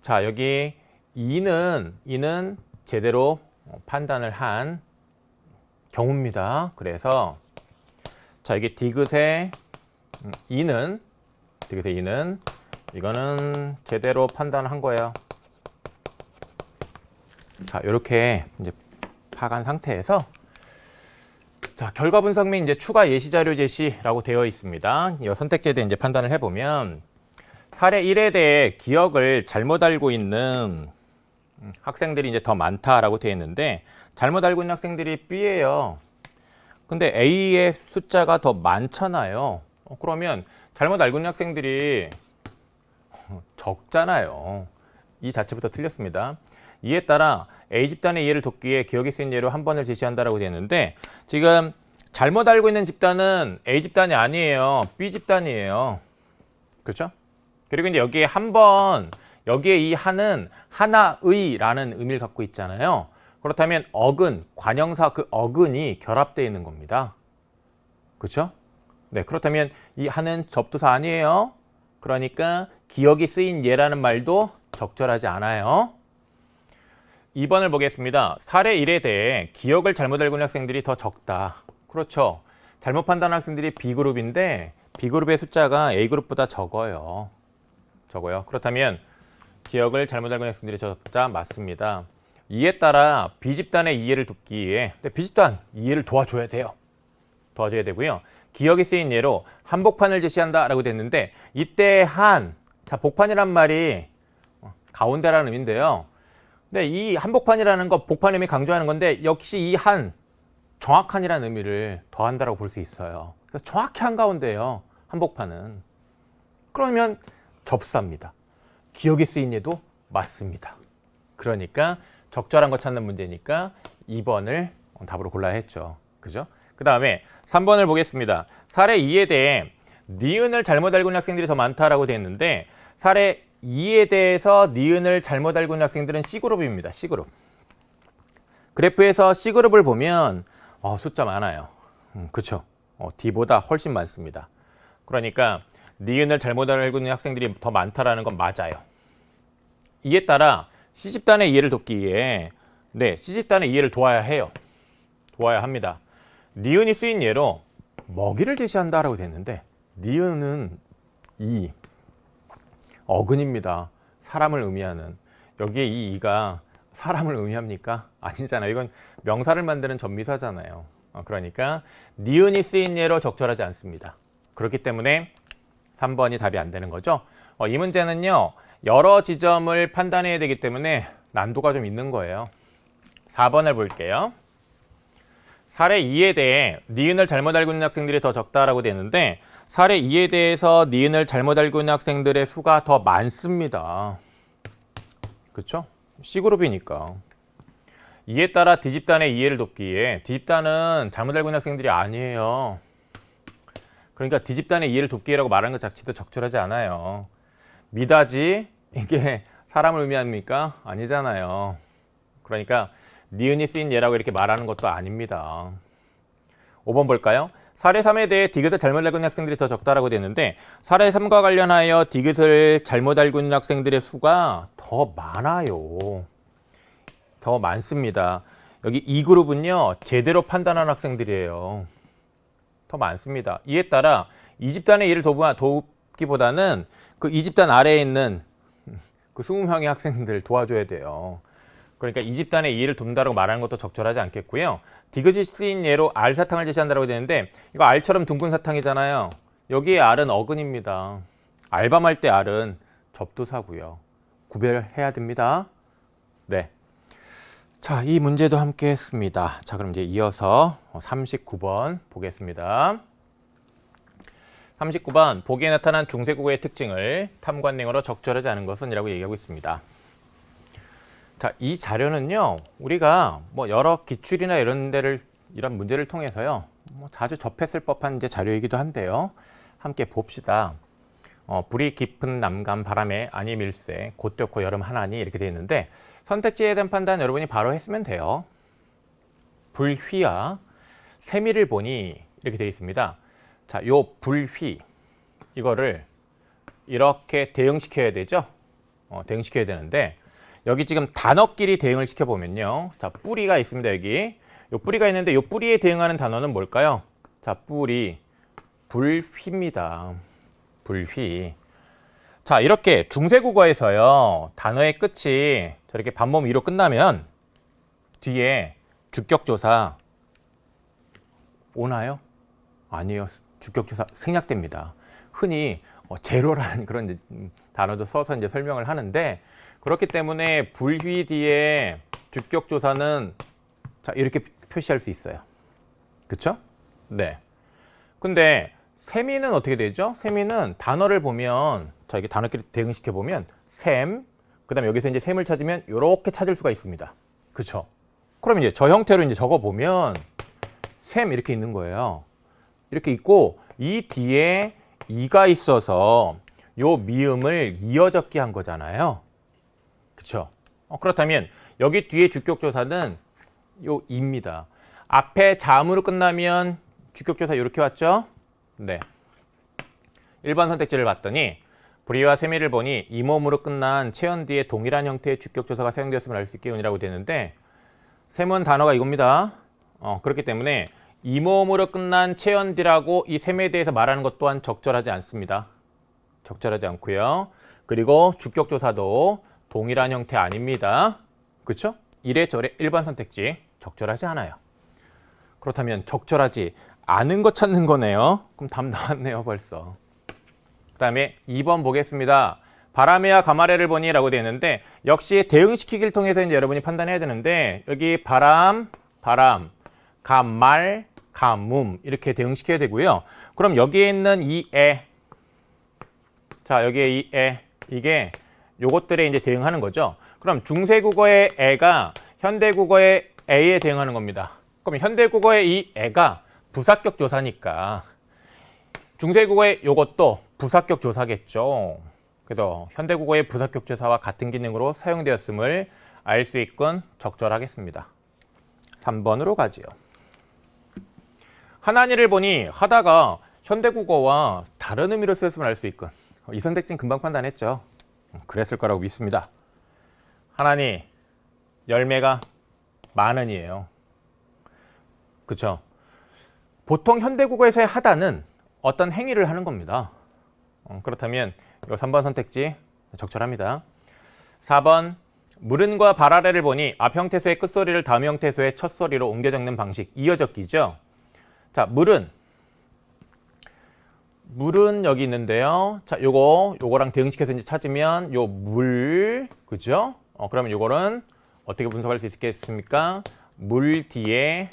자, 여기 이는 제대로 판단을 한 경우입니다. 그래서 자, 이게 디귿의 이는 이거는 제대로 판단한 거예요. 자, 이렇게 이제 파악한 상태에서 자, 결과 분석 및 이제 추가 예시 자료 제시라고 되어 있습니다. 이 선택지에 대해 이제 판단을 해보면 사례 1에 대해 기억을 잘못 알고 있는 학생들이 이제 더 많다라고 되어 있는데 잘못 알고 있는 학생들이 B예요. 근데 A의 숫자가 더 많잖아요. 그러면 잘못 알고 있는 학생들이 적잖아요. 이 자체부터 틀렸습니다. 이에 따라 A집단의 이해를 돕기에 기억이 쓰인 예로 한 번을 제시한다라고 되어 있는데 지금 잘못 알고 있는 집단은 A집단이 아니에요. B집단이에요. 그렇죠? 그리고 이제 여기에 여기에 이 한은 하나의라는 의미를 갖고 있잖아요. 그렇다면 어근, 관형사 그 어근이 결합되어 있는 겁니다. 그렇죠? 네, 그렇다면 이 한은 접두사 아니에요. 그러니까 기억이 쓰인 예라는 말도 적절하지 않아요. 2번을 보겠습니다. 사례 1에 대해 기억을 잘못 알고 있는 학생들이 더 적다. 그렇죠. 잘못 판단한 학생들이 B그룹인데 B그룹의 숫자가 A그룹보다 적어요. 그렇다면 기억을 잘못 알고 있는 학생들이 적자 맞습니다. 이에 따라 B집단의 이해를 돕기 위해 B집단 이해를 도와줘야 되고요. 기억이 쓰인 예로 한복판을 제시한다라고 됐는데 이때 자, 복판이란 말이 가운데라는 의미인데요. 근데 이 한복판이라는 거 복판 의미 강조하는 건데 역시 이 정확한이라는 의미를 더한다라고 볼 수 있어요. 그래서 정확히 한가운데예요. 한복판은. 그러면 접사입니다. 기억이 쓰인 예도 맞습니다. 그러니까 적절한 거 찾는 문제니까 2번을 답으로 골라야 했죠. 그죠? 그 다음에 3번을 보겠습니다. 사례 2에 대해 니은을 잘못 알고 있는 학생들이 더 많다라고 되어 있는데 사례 2에 대해서 니은을 잘못 알고 있는 학생들은 C그룹입니다. C그룹. 그래프에서 C그룹을 보면 숫자 많아요. 그렇죠? D보다 훨씬 많습니다. 그러니까 니은을 잘못 알고 있는 학생들이 더 많다라는 건 맞아요. 이에 따라 C집단의 이해를 돕기 위해 C집단의 이해를 도와야 합니다. 니은이 쓰인 예로 먹이를 제시한다라고 됐는데 니은은 어근입니다. 사람을 의미하는. 여기에 이 이가 사람을 의미합니까? 아니잖아요. 이건 명사를 만드는 전미사잖아요. 그러니까 니은이 쓰인 예로 적절하지 않습니다. 그렇기 때문에 3번이 답이 안 되는 거죠. 이 문제는요. 여러 지점을 판단해야 되기 때문에 난도가 좀 있는 거예요. 4번을 볼게요. 사례 2에 대해 니은을 잘못 알고 있는 학생들이 더 적다라고 되는데 사례 2에 대해서 니은을 잘못 알고 있는 학생들의 수가 더 많습니다. 그렇죠? C그룹이니까. 이에 따라 뒤집단의 이해를 돕기에 뒤집단은 잘못 알고 있는 학생들이 아니에요. 그러니까 뒤집단의 이해를 돕기라고 말하는 것 자체도 적절하지 않아요. 미다지 이게 사람을 의미합니까? 아니잖아요. 그러니까 니은이 쓰인 예라고 이렇게 말하는 것도 아닙니다. 5번 볼까요? 사례 3에 대해 디귿을 잘못 알고 있는 학생들이 더 적다라고 되는데 사례 3과 관련하여 디귿을 잘못 알고 있는 학생들의 수가 더 많아요. 더 많습니다. 여기 2그룹은요. 제대로 판단한 학생들이에요. 더 많습니다. 이에 따라 이 집단의 이해를 돕기보다는 그 이 집단 아래에 있는 그 20명의 학생들 도와줘야 돼요. 그러니까 이 집단의 이해를 돕는다고 말하는 것도 적절하지 않겠고요. 디귿이 쓰인 예로 알 사탕을 제시한다고 되는데 이거 알처럼 둥근 사탕이잖아요. 여기에 알은 어근입니다. 알밤할 때 알은 접두사고요. 구별해야 됩니다. 네. 자, 이 문제도 함께 했습니다. 자, 그럼 이제 이어서 39번 보겠습니다. 39번, 보기에 나타난 중세국어의 특징을 탐관행어로 적절하지 않은 것은 이라고 얘기하고 있습니다. 자, 이 자료는요, 우리가 뭐 여러 기출이나 이런 문제를 통해서요, 자주 접했을 법한 이제 자료이기도 한데요. 함께 봅시다. 불이 깊은 남간 바람에 아니 밀새, 곧되고 여름 하나니 이렇게 되어 있는데 선택지에 대한 판단 여러분이 바로 했으면 돼요. 불휘와 세미를 보니 이렇게 되어 있습니다. 자, 요 불휘 이거를 이렇게 대응시켜야 되죠. 대응시켜야 되는데 여기 지금 단어끼리 대응을 시켜보면요. 자, 뿌리가 있습니다. 여기 요 뿌리가 있는데 요 뿌리에 대응하는 단어는 뭘까요? 자, 뿌리 불휘입니다. 불휘. 자, 이렇게 중세국어에서요. 단어의 끝이 저렇게 반몸 위로 끝나면 뒤에 주격조사 오나요? 아니요. 주격조사 생략됩니다. 흔히 제로라는 그런 단어도 써서 이제 설명을 하는데 그렇기 때문에 불휘 뒤에 주격조사는 자, 이렇게 표시할 수 있어요. 그쵸? 네. 근데 세미는 어떻게 되죠? 세미는 단어를 보면 자, 이게 단어끼리 대응시켜 보면 샘, 그다음에 여기서 이제 샘을 찾으면 이렇게 찾을 수가 있습니다. 그쵸? 그럼 이제 저 형태로 이제 적어 보면 샘 이렇게 있는 거예요. 이렇게 있고 이 뒤에 이가 있어서 요 미음을 이어 적기 한 거잖아요. 그쵸? 그렇다면 여기 뒤에 주격조사는 요 이입니다. 앞에 자음으로 끝나면 주격조사 이렇게 왔죠? 네. 1번 선택지를 봤더니 불의와 세미를 보니 이몸으로 끝난 체언 뒤에 동일한 형태의 주격조사가 사용되었음을 알 수 있게 은이라고 되는데 셈은 단어가 이겁니다. 그렇기 때문에 이몸으로 끝난 체언디라고 이 셈에 대해서 말하는 것 또한 적절하지 않습니다. 적절하지 않고요. 그리고 주격조사도 동일한 형태 아닙니다. 그렇죠? 이래저래 일반 선택지 적절하지 않아요. 그렇다면 적절하지 않은 거 찾는 거네요. 그럼 답 나왔네요, 벌써. 그 다음에 2번 보겠습니다. 바람에야 가마레를 보니 라고 되어 있는데 역시 대응시키기를 통해서 이제 여러분이 판단해야 되는데 여기 바람, 가말, 가뭄 이렇게 대응시켜야 되고요. 그럼 여기에 있는 이 애, 자 여기에 이 애, 이게 요것들에 이제 대응하는 거죠. 그럼 중세국어의 애가 현대국어의 애에 대응하는 겁니다. 그럼 현대국어의 이 애가 부사격 조사니까 중세국어의 요것도 부사격 조사겠죠. 그래서 현대국어의 부사격 조사와 같은 기능으로 사용되었음을 알 수 있건 적절하겠습니다. 3번으로 가지요. 하나니를 보니 하다가 현대국어와 다른 의미로 쓰였음을 알 수 있건 이 선택지는 금방 판단했죠. 그랬을 거라고 믿습니다. 하나니 열매가 많은이에요. 그렇죠? 보통 현대국어에서의 하다는 어떤 행위를 하는 겁니다. 그렇다면 이 3번 선택지 적절합니다. 4번 물은과 발아래를 보니 앞 형태소의 끝소리를 다음 형태소의 첫소리로 옮겨 적는 방식 이어 적기죠. 자, 물은 여기 있는데요. 자, 요거랑 대응시켜서 이제 찾으면 요 물, 그죠? 그러면 요거는 어떻게 분석할 수 있겠습니까? 물 뒤에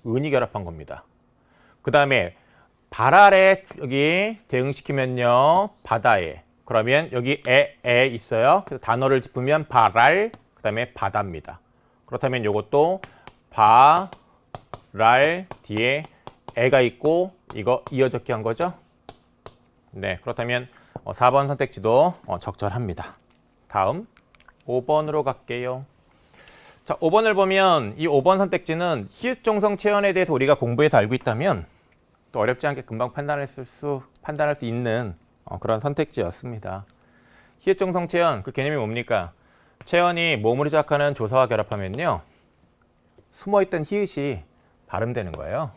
은이 결합한 겁니다. 그 다음에 발 아래 여기 대응시키면요. 바다에. 그러면 여기 에 있어요. 그래서 단어를 짚으면 발알, 그 다음에 바다입니다. 그렇다면 요것도 바, 랄 뒤에 에가 있고 이거 이어적기 한 거죠? 네, 그렇다면 4번 선택지도 적절합니다. 다음 5번으로 갈게요. 자, 5번을 보면 이 5번 선택지는 히읗종성 체언에 대해서 우리가 공부해서 알고 있다면 또 어렵지 않게 금방 판단할 수 있는 그런 선택지였습니다. 히읗종성 체언 그 개념이 뭡니까? 체언이 몸으로 시작하는 조사와 결합하면요. 숨어있던 히읗이 발음되는 거예요.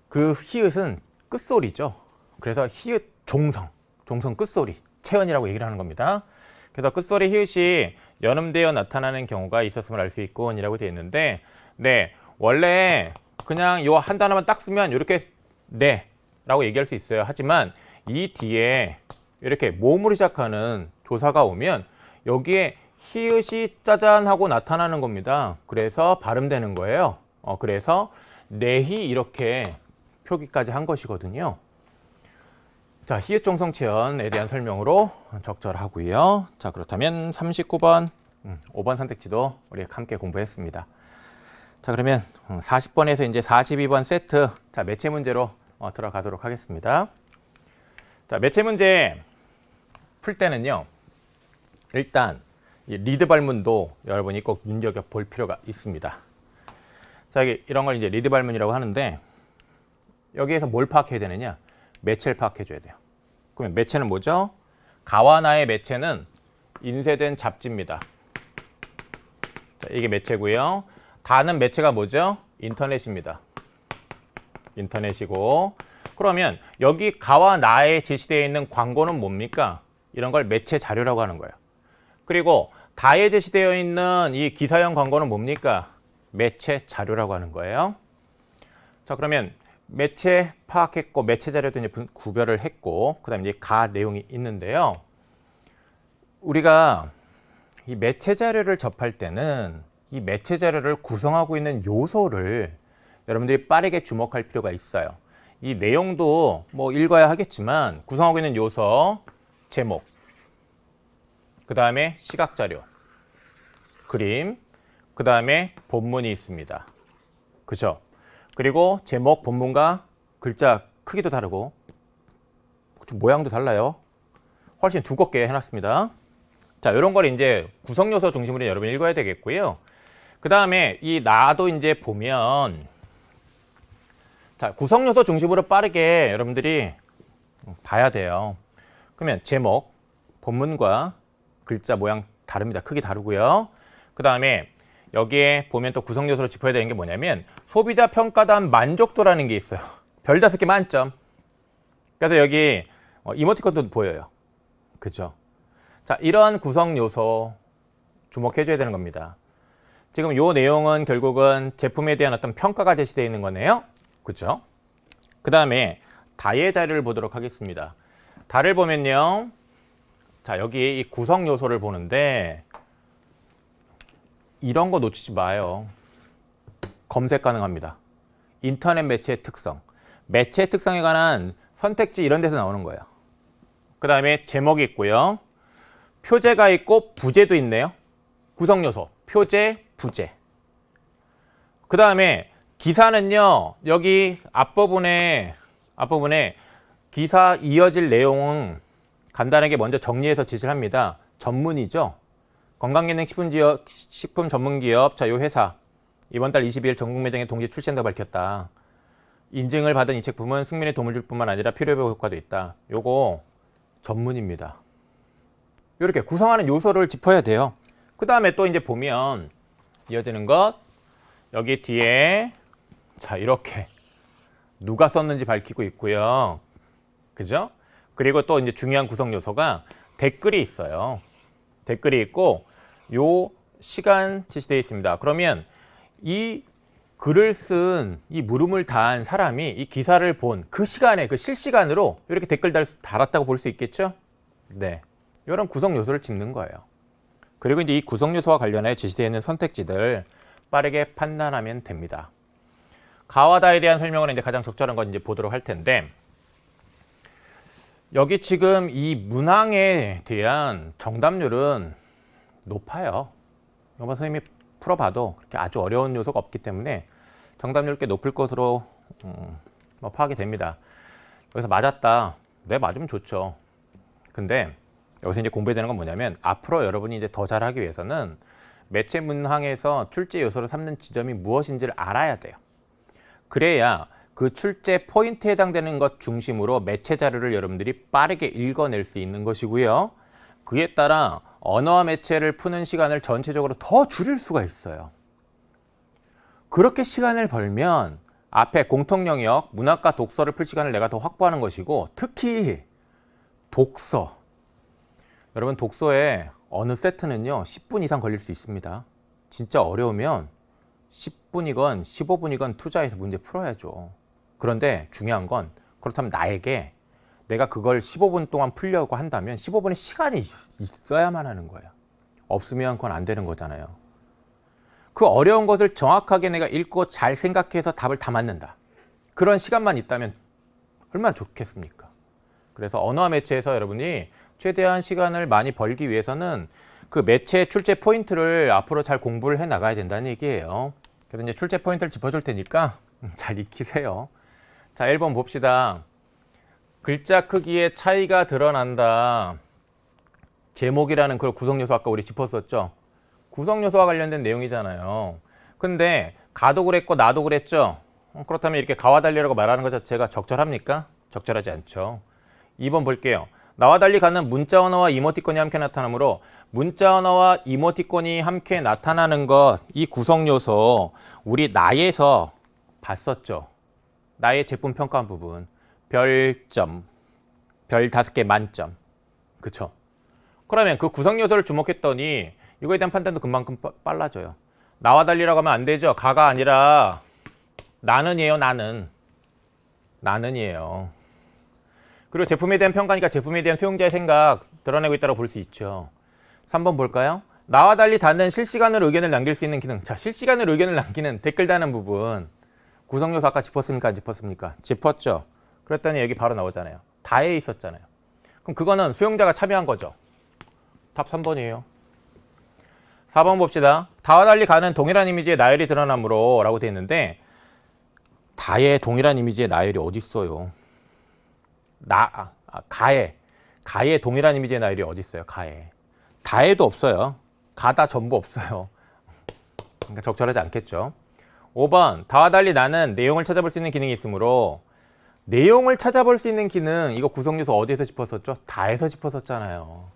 그 히읗은 끝소리죠. 그래서 히읗 종성 끝소리, 체언이라고 얘기를 하는 겁니다. 그래서 끝소리 히읗이 연음되어 나타나는 경우가 있었음을 알 수 있고이라고 되어 있는데, 네, 원래 그냥 요 한 단어만 딱 쓰면 이렇게 네 라고 얘기할 수 있어요. 하지만 이 뒤에 이렇게 몸으로 시작하는 조사가 오면 여기에 히읗이 짜잔 하고 나타나는 겁니다. 그래서 발음되는 거예요. 그래서 네히 이렇게 표기까지 한 것이거든요. 자, 히읗종성 체언에 대한 설명으로 적절하고요. 자, 그렇다면 39번, 5번 선택지도 우리 함께 공부했습니다. 자, 그러면 40번에서 이제 42번 세트, 자, 매체 문제로 들어가도록 하겠습니다. 자, 매체 문제 풀 때는요, 일단 이 리드 발문도 여러분이 꼭 눈여겨 볼 필요가 있습니다. 자, 이런 걸 이제 리드 발문이라고 하는데, 여기에서 뭘 파악해야 되느냐? 매체를 파악해 줘야 돼요. 그러면 매체는 뭐죠? 가와 나의 매체는 인쇄된 잡지입니다. 자, 이게 매체고요. 다는 매체가 뭐죠? 인터넷입니다. 인터넷이고, 그러면 여기 가와 나에 제시되어 있는 광고는 뭡니까? 이런 걸 매체 자료라고 하는 거예요. 그리고 다에 제시되어 있는 이 기사형 광고는 뭡니까? 매체 자료라고 하는 거예요. 자, 그러면 매체 파악했고 매체 자료도 이제 구별을 했고, 그다음에 이제 가 내용이 있는데요. 우리가 이 매체 자료를 접할 때는 이 매체 자료를 구성하고 있는 요소를 여러분들이 빠르게 주목할 필요가 있어요. 이 내용도 뭐 읽어야 하겠지만 구성하고 있는 요소, 제목, 그 다음에 시각 자료, 그림, 그 다음에 본문이 있습니다. 그죠? 그리고 제목, 본문과 글자 크기도 다르고 모양도 달라요. 훨씬 두껍게 해놨습니다. 자, 이런 걸 이제 구성 요소 중심으로 여러분이 읽어야 되겠고요. 그 다음에 이 나도 이제 보면, 자, 구성 요소 중심으로 빠르게 여러분들이 봐야 돼요. 그러면 제목, 본문과 글자 모양 다릅니다. 크기 다르고요. 그 다음에 여기에 보면 또 구성 요소로 짚어야 되는 게 뭐냐면 소비자 평가단 만족도라는 게 있어요. 별 5개 만점. 그래서 여기 이모티콘도 보여요. 그죠? 자, 이런 구성 요소 주목해 줘야 되는 겁니다. 지금 요 내용은 결국은 제품에 대한 어떤 평가가 제시되어 있는 거네요. 그죠? 그 다음에 다의 자료를 보도록 하겠습니다. 다를 보면요. 자, 여기 이 구성 요소를 보는데 이런 거 놓치지 마요. 검색 가능합니다. 인터넷 매체의 특성. 매체의 특성에 관한 선택지 이런 데서 나오는 거예요. 그 다음에 제목이 있고요. 표제가 있고 부제도 있네요. 구성 요소. 표제, 부제. 그 다음에 기사는요. 여기 앞부분에 기사 이어질 내용은 간단하게 먼저 정리해서 지시를 합니다. 전문이죠. 건강기능식품 전문기업, 자, 요 회사 이번 달 22일 전국 매장에 동시 출시한다고 밝혔다. 인증을 받은 이 제품은 숙면에 도움을 줄 뿐만 아니라 피로회복 효과도 있다. 요거 전문입니다. 이렇게 구성하는 요소를 짚어야 돼요. 그 다음에 또 이제 보면 이어지는 것, 여기 뒤에 자, 이렇게 누가 썼는지 밝히고 있고요. 그죠? 그리고 또 이제 중요한 구성 요소가 댓글이 있어요. 댓글이 있고 요 시간 제시되어 있습니다. 그러면 이 글을 쓴 이 물음을 다한 사람이 이 기사를 본 그 시간에 그 실시간으로 이렇게 댓글 달았다고 볼 수 있겠죠? 네, 이런 구성 요소를 짚는 거예요. 그리고 이제 이 구성 요소와 관련해 제시되어 있는 선택지들 빠르게 판단하면 됩니다. 가와 다에 대한 설명은 이제 가장 적절한 건 이제 보도록 할 텐데, 여기 지금 이 문항에 대한 정답률은 높아요. 여봐 선생님이 풀어봐도 그렇게 아주 어려운 요소가 없기 때문에 정답률 꽤 높을 것으로 뭐 파악이 됩니다. 여기서 맞았다. 네, 맞으면 좋죠. 근데 여기서 이제 공부해야 되는 건 뭐냐면 앞으로 여러분이 이제 더 잘하기 위해서는 매체 문항에서 출제 요소를 삼는 지점이 무엇인지를 알아야 돼요. 그래야 그 출제 포인트에 해당되는 것 중심으로 매체 자료를 여러분들이 빠르게 읽어낼 수 있는 것이고요. 그에 따라 언어와 매체를 푸는 시간을 전체적으로 더 줄일 수가 있어요. 그렇게 시간을 벌면 앞에 공통 영역, 문학과 독서를 풀 시간을 내가 더 확보하는 것이고, 특히 독서. 여러분, 독서에 어느 세트는요 10분 이상 걸릴 수 있습니다. 진짜 어려우면 10분이건 15분이건 투자해서 문제 풀어야죠. 그런데 중요한 건 그렇다면 나에게 내가 그걸 15분 동안 풀려고 한다면 15분의 시간이 있어야만 하는 거예요. 없으면 그건 안 되는 거잖아요. 그 어려운 것을 정확하게 내가 읽고 잘 생각해서 답을 다 맞는다. 그런 시간만 있다면 얼마나 좋겠습니까? 그래서 언어와 매체에서 여러분이 최대한 시간을 많이 벌기 위해서는 그 매체 출제 포인트를 앞으로 잘 공부를 해 나가야 된다는 얘기예요. 그래서 이제 출제 포인트를 짚어줄 테니까 잘 익히세요. 자, 1번 봅시다. 글자 크기의 차이가 드러난다. 제목이라는 그 구성요소 아까 우리 짚었었죠. 구성요소와 관련된 내용이잖아요. 근데 가도 그랬고 나도 그랬죠. 그렇다면 이렇게 가와 달리라고 말하는 것 자체가 적절합니까? 적절하지 않죠. 2번 볼게요. 나와 달리 가는 문자 언어와 이모티콘이 함께 나타나므로 문자 언어와 이모티콘이 함께 나타나는 것, 이 구성 요소 우리 나에서 봤었죠. 나의 제품 평가한 부분. 별점, 별 5개 만점. 그쵸? 그러면 그 구성 요소를 주목했더니 이거에 대한 판단도 금방금 빨라져요. 나와 달리라고 하면 안 되죠. 가가 아니라 나는이에요. 나는이에요. 그리고 제품에 대한 평가니까 제품에 대한 수용자의 생각 드러내고 있다고 볼 수 있죠. 3번 볼까요? 나와 달리 다른 실시간으로 의견을 남길 수 있는 기능. 자, 실시간으로 의견을 남기는 댓글 다는 부분. 구성요소 아까 짚었습니까? 안 짚었습니까? 짚었죠. 그랬더니 여기 바로 나오잖아요. 다에 있었잖아요. 그럼 그거는 수용자가 참여한 거죠. 답 3번이에요. 4번 봅시다. 다와 달리 가는 동일한 이미지의 나열이 드러나므로 라고 되어 있는데 다의 동일한 이미지의 나열이 어디 있어요? 가의 동일한 이미지의 나열이 어디 있어요? 가에. 다에도 없어요. 가다 전부 없어요. 그러니까 적절하지 않겠죠. 5번 다와 달리 나는 내용을 찾아볼 수 있는 기능이 있으므로 내용을 찾아볼 수 있는 기능 이거 구성요소 어디에서 짚었었죠? 다에서 짚었었잖아요.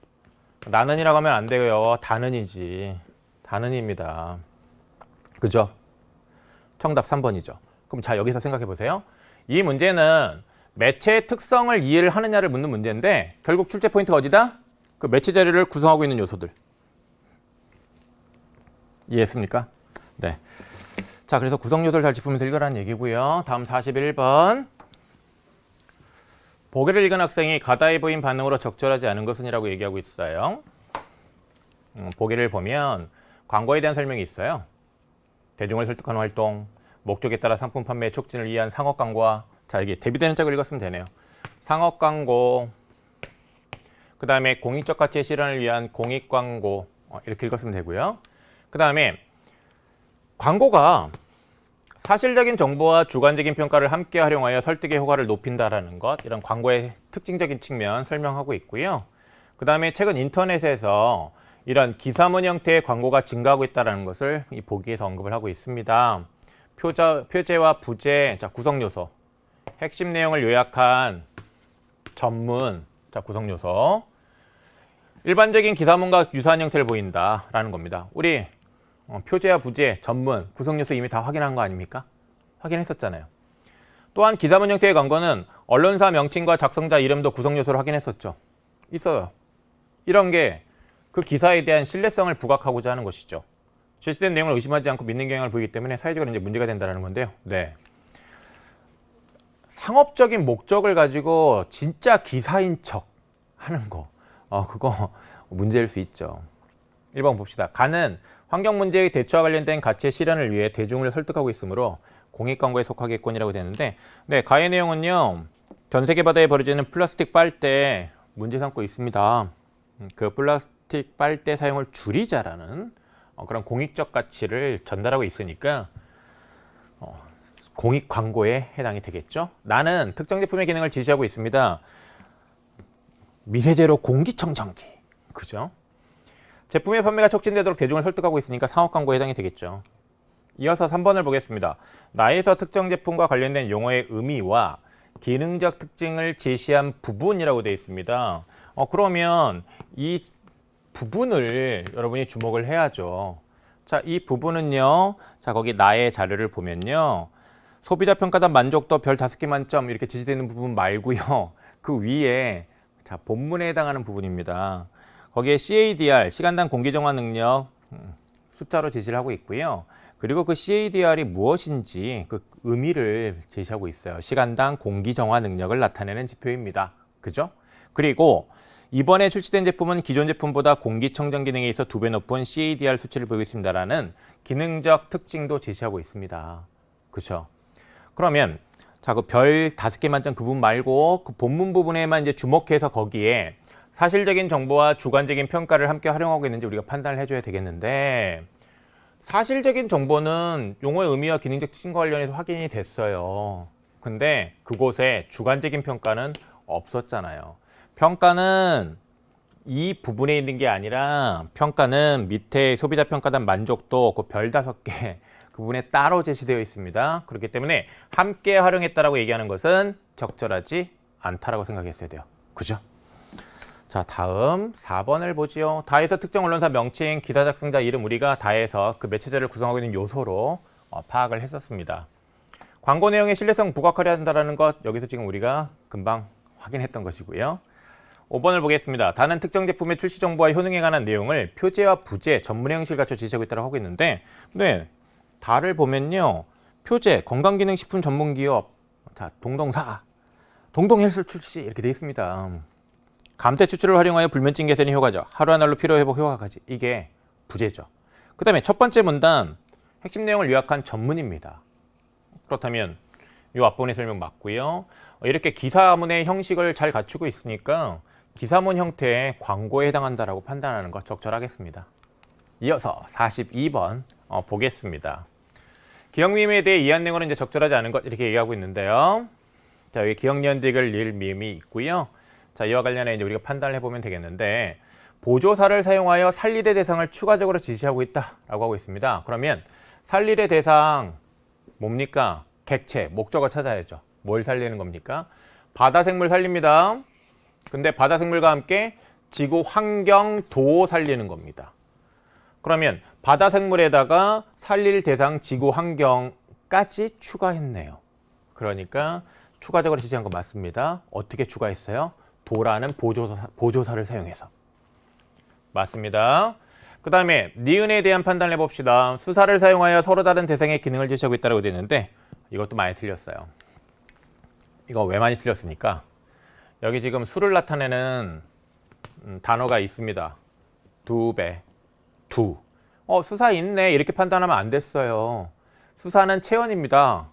나는이라고 하면 안 되고요. 다는이지. 다는입니다. 그죠? 정답 3번이죠. 그럼 자 여기서 생각해 보세요. 이 문제는 매체의 특성을 이해를 하느냐를 묻는 문제인데 결국 출제 포인트가 어디다? 그 매체 자료를 구성하고 있는 요소들. 이해했습니까? 네. 자, 그래서 구성 요소를 잘 짚으면서 읽으라는 얘기고요. 다음 41번. 보기를 읽은 학생이 가다해 보인 반응으로 적절하지 않은 것은 이라고 얘기하고 있어요. 보기를 보면 광고에 대한 설명이 있어요. 대중을 설득하는 활동, 목적에 따라 상품 판매 촉진을 위한 상업 광고와 자, 이게 대비되는 짝을 읽었으면 되네요. 상업 광고, 그 다음에 공익적 가치의 실현을 위한 공익 광고 이렇게 읽었으면 되고요. 그 다음에 광고가 사실적인 정보와 주관적인 평가를 함께 활용하여 설득의 효과를 높인다라는 것, 이런 광고의 특징적인 측면 설명하고 있고요. 그 다음에 최근 인터넷에서 이런 기사문 형태의 광고가 증가하고 있다는 것을 이 보기에서 언급을 하고 있습니다. 표제와 부제, 자, 구성 요소, 핵심 내용을 요약한 전문, 자, 구성 요소, 일반적인 기사문과 유사한 형태를 보인다라는 겁니다. 우리 표제와 부제, 전문, 구성 요소 이미 다 확인한 거 아닙니까? 확인했었잖아요. 또한 기사문 형태의 광고는 언론사 명칭과 작성자 이름도 구성 요소로 확인했었죠. 있어요. 이런 게 그 기사에 대한 신뢰성을 부각하고자 하는 것이죠. 실시된 내용을 의심하지 않고 믿는 경향을 보이기 때문에 사회적으로 이제 문제가 된다는 건데요. 네. 상업적인 목적을 가지고 진짜 기사인 척 하는 거. 그거 문제일 수 있죠. 1번 봅시다. 가는 환경 문제의 대처와 관련된 가치의 실현을 위해 대중을 설득하고 있으므로 공익광고에 속하겠군이라고 되는데, 네, 가의 내용은요, 전 세계 바다에 버려지는 플라스틱 빨대 문제 삼고 있습니다. 그 플라스틱 빨대 사용을 줄이자라는 그런 공익적 가치를 전달하고 있으니까 공익 광고에 해당이 되겠죠. 나는 특정 제품의 기능을 지시하고 있습니다. 미세제로 공기청정기. 그죠? 제품의 판매가 촉진되도록 대중을 설득하고 있으니까 상업 광고에 해당이 되겠죠. 이어서 3번을 보겠습니다. 나에서 특정 제품과 관련된 용어의 의미와 기능적 특징을 제시한 부분이라고 되어 있습니다. 그러면 이 부분을 여러분이 주목을 해야죠. 자, 이 부분은요. 자, 거기 나의 자료를 보면요. 소비자 평가단 만족도 별 5개 만점 이렇게 제시되어 있는 부분 말고요. 그 위에 자, 본문에 해당하는 부분입니다. 거기에 CADR, 시간당 공기정화 능력 숫자로 제시를 하고 있고요. 그리고 그 CADR이 무엇인지 그 의미를 제시하고 있어요. 시간당 공기정화 능력을 나타내는 지표입니다. 그죠? 그리고 이번에 출시된 제품은 기존 제품보다 공기청정 기능에 있어 2배 높은 CADR 수치를 보이고 있습니다라는 기능적 특징도 제시하고 있습니다. 그렇죠? 그러면 자, 그 별 5개 만점 그 부분 말고 그 본문 부분에만 이제 주목해서 거기에 사실적인 정보와 주관적인 평가를 함께 활용하고 있는지 우리가 판단을 해줘야 되겠는데 사실적인 정보는 용어의 의미와 기능적 특징과 관련해서 확인이 됐어요. 근데 그곳에 주관적인 평가는 없었잖아요. 평가는 이 부분에 있는 게 아니라 평가는 밑에 소비자 평가단 만족도 그 별 5개 그 부분에 따로 제시되어 있습니다. 그렇기 때문에 함께 활용했다라고 얘기하는 것은 적절하지 않다라고 생각했어야 돼요. 그죠? 자, 다음 4번을 보지요. 다에서 특정 언론사 명칭, 기사 작성자 이름 우리가 다에서 그 매체자를 구성하고 있는 요소로 파악을 했었습니다. 광고 내용의 신뢰성 부각하려 한다는 것 여기서 지금 우리가 금방 확인했던 것이고요. 5번을 보겠습니다. 다는 특정 제품의 출시 정보와 효능에 관한 내용을 표제와 부제, 전문의 형식을 갖춰 제시하고 있다고 하고 있는데 네, 다를 보면요. 표제, 건강기능식품 전문기업, 자, 동동사, 동동헬스 출시 이렇게 되어 있습니다. 감태 추출을 활용하여 불면증 개선이 효과죠. 하루 한 알로 피로회복 효과까지. 이게 부제죠. 그 다음에 첫 번째 문단 핵심 내용을 요약한 전문입니다. 그렇다면 이 앞부분의 설명 맞고요. 이렇게 기사문의 형식을 잘 갖추고 있으니까 기사문 형태의 광고에 해당한다라고 판단하는 것 적절하겠습니다. 이어서 42번 보겠습니다. 기억미음에 대해 이해한 내용은 이제 적절하지 않은 것 이렇게 얘기하고 있는데요. 자, 여기 기억니은디귿 릴 미음이 있고요. 자, 이와 관련해 이제 우리가 판단을 해보면 되겠는데 보조사를 사용하여 살릴의 대상을 추가적으로 지시하고 있다라고 하고 있습니다. 그러면 살릴의 대상 뭡니까? 객체, 목적을 찾아야죠. 뭘 살리는 겁니까? 바다 생물 살립니다. 근데 바다 생물과 함께 지구 환경도 살리는 겁니다. 그러면 바다 생물에다가 살릴 대상 지구 환경까지 추가했네요. 그러니까 추가적으로 지시한 거 맞습니다. 어떻게 추가했어요? 도라는 보조사를 사용해서. 맞습니다. 그 다음에 니은에 대한 판단을 해봅시다. 수사를 사용하여 서로 다른 대상의 기능을 제시하고 있다고 되어 있는데 이것도 많이 틀렸어요. 이거 왜 많이 틀렸습니까? 여기 지금 수를 나타내는 단어가 있습니다. 2배, 두. 수사 있네 이렇게 판단하면 안 됐어요. 수사는 체언입니다.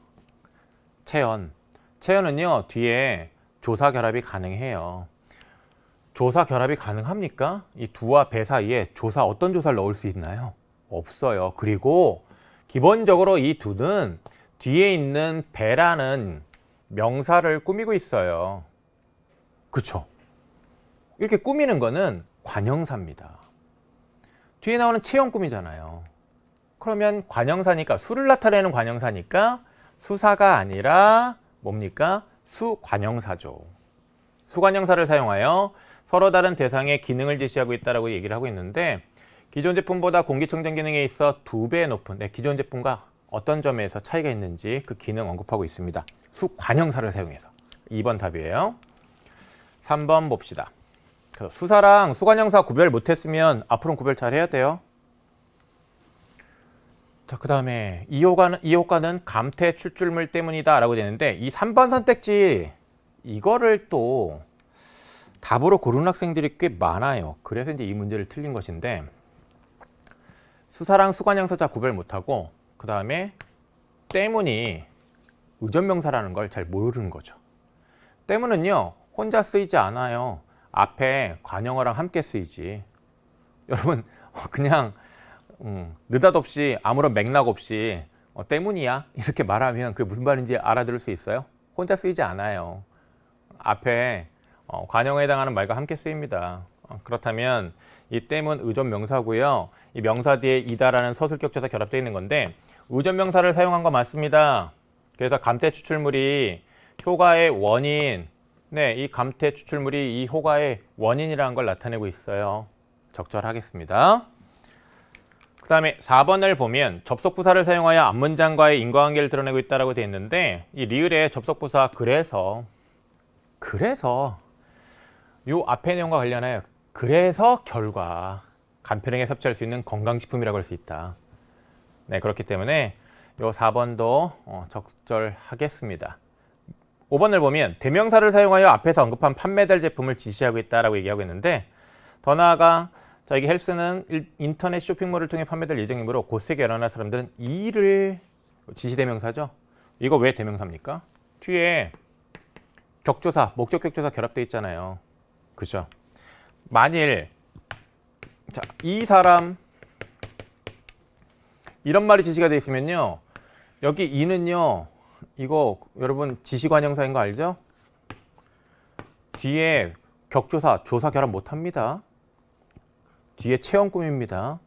체언. 체언은요 뒤에 조사 결합이 가능해요. 조사 결합이 가능합니까? 이 두와 배 사이에 어떤 조사를 넣을 수 있나요? 없어요. 그리고 기본적으로 이 두는 뒤에 있는 배라는 명사를 꾸미고 있어요. 그쵸? 이렇게 꾸미는 거는 관형사입니다. 뒤에 나오는 체형 꾸미잖아요. 그러면 관형사니까 수를 나타내는 관형사니까 수사가 아니라 뭡니까? 수관형사죠. 수관형사를 사용하여 서로 다른 대상의 기능을 제시하고 있다고 얘기를 하고 있는데 기존 제품보다 공기청정 기능에 있어 2배 높은 기존 제품과 어떤 점에서 차이가 있는지 그 기능 언급하고 있습니다. 수관형사를 사용해서. 2번 답이에요. 3번 봅시다. 수사랑 수관형사 구별 못했으면 앞으로는 구별 잘 해야 돼요. 자, 그 다음에 이 효과는 감태 추출물 때문이다 라고 되는데 이 3번 선택지 이거를 또 답으로 고르는 학생들이 꽤 많아요. 그래서 이제 이 문제를 틀린 것인데 수사랑 수관형사 구별 못하고 그 다음에 때문이 의존명사라는 걸 잘 모르는 거죠. 때문은요 혼자 쓰이지 않아요. 앞에 관형어랑 함께 쓰이지. 여러분 그냥 느닷없이 아무런 맥락 없이 때문이야 이렇게 말하면 그게 무슨 말인지 알아들을 수 있어요? 혼자 쓰이지 않아요. 앞에 관용어에 해당하는 말과 함께 쓰입니다. 그렇다면 이 때문 의존 명사고요. 이 명사 뒤에 이다라는 서술격 조사 결합되어 있는 건데 의존 명사를 사용한 거 맞습니다. 그래서 감태 추출물이 효과의 원인, 네, 이 감태 추출물이 이 효과의 원인이라는 걸 나타내고 있어요. 적절하겠습니다. 그 다음에 4번을 보면 접속부사를 사용하여 앞문장과의 인과관계를 드러내고 있다고 되어 있는데 이 리을의 접속부사 그래서 요 앞의 내용과 관련하여 그래서 결과 간편하게 섭취할 수 있는 건강식품이라고 할 수 있다. 네, 그렇기 때문에 요 4번도 적절하겠습니다. 5번을 보면 대명사를 사용하여 앞에서 언급한 판매될 제품을 지시하고 있다라고 얘기하고 있는데 더 나아가 자, 이게 헬스는 인터넷 쇼핑몰을 통해 판매될 예정이므로 곧세 결혼할 사람들은 이를 지시대명사죠. 이거 왜 대명사입니까? 뒤에 격조사, 목적 격조사 결합되어 있잖아요. 그죠? 만일 자, 이 사람 이런 말이 지시가 되어 있으면요. 여기 이는요. 이거 여러분 지시관형사인 거 알죠? 뒤에 격조사, 조사 결합 못합니다. 뒤에 체험꿈입니다.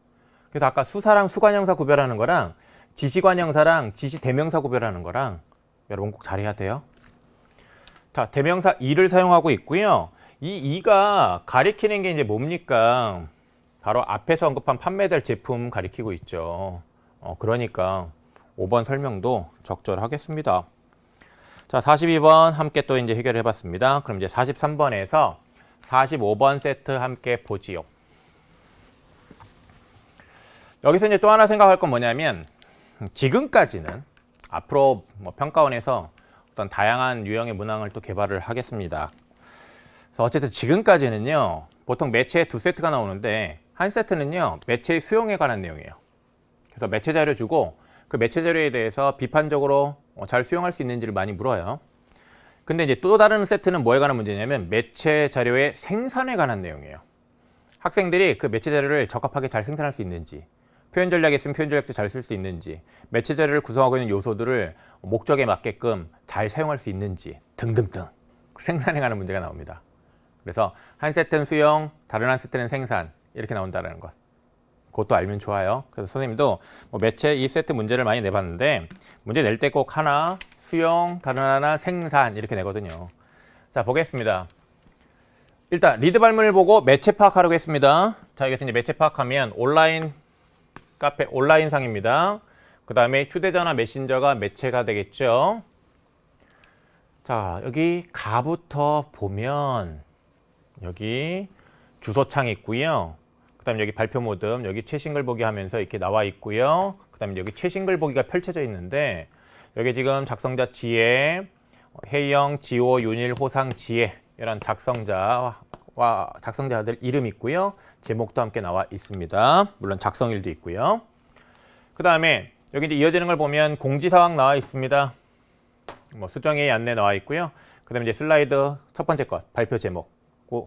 그래서 아까 수사랑 수관형사 구별하는 거랑 지시관형사랑 지시대명사 구별하는 거랑 여러분 꼭 잘해야 돼요. 자, 대명사 이를 사용하고 있고요. 이 이가 가리키는 게 이제 뭡니까? 바로 앞에서 언급한 판매될 제품 가리키고 있죠. 그러니까 5번 설명도 적절하겠습니다. 자, 42번 함께 또 이제 해결해 봤습니다. 그럼 이제 43번에서 45번 세트 함께 보지요. 여기서 이제 또 하나 생각할 건 뭐냐면 지금까지는 앞으로 평가원에서 어떤 다양한 유형의 문항을 또 개발을 하겠습니다. 그래서 어쨌든 지금까지는요. 보통 매체 2세트가 나오는데 한 세트는요. 매체의 수용에 관한 내용이에요. 그래서 매체 자료 주고 그 매체 자료에 대해서 비판적으로 잘 수용할 수 있는지를 많이 물어요. 근데 이제 또 다른 세트는 뭐에 관한 문제냐면 매체 자료의 생산에 관한 내용이에요. 학생들이 그 매체 자료를 적합하게 잘 생산할 수 있는지, 표현 전략이 있으면 표현 전략도 잘 쓸 수 있는지, 매체 자료를 구성하고 있는 요소들을 목적에 맞게끔 잘 사용할 수 있는지 등등등 생산에 관한 문제가 나옵니다. 그래서 한 세트는 수용, 다른 한 세트는 생산 이렇게 나온다는 것. 그것도 알면 좋아요. 그래서 선생님도 매체 이 세트 문제를 많이 내봤는데 문제 낼 때 꼭 하나 수용, 다른 하나 생산 이렇게 내거든요. 자, 보겠습니다. 일단 리드 발문을 보고 매체 파악하려고 했습니다. 자, 여기서 이제 매체 파악하면 온라인 카페 온라인상입니다. 그 다음에 휴대전화 메신저가 매체가 되겠죠. 자, 여기 가부터 보면 여기 주소창 있고요. 그 다음에 여기 발표 모듬, 여기 최신글 보기 하면서 이렇게 나와 있고요. 그 다음에 여기 최신글 보기가 펼쳐져 있는데 여기 지금 작성자 지혜, 혜영, 지호, 윤일, 호상, 지혜 이런 작성자와 작성자들 이름 있고요. 제목도 함께 나와 있습니다. 물론 작성일도 있고요. 그 다음에 여기 이제 이어지는 걸 보면 공지사항 나와 있습니다. 수정의 안내 나와 있고요. 그 다음에 이제 슬라이드 첫 번째 것, 발표 제목, 그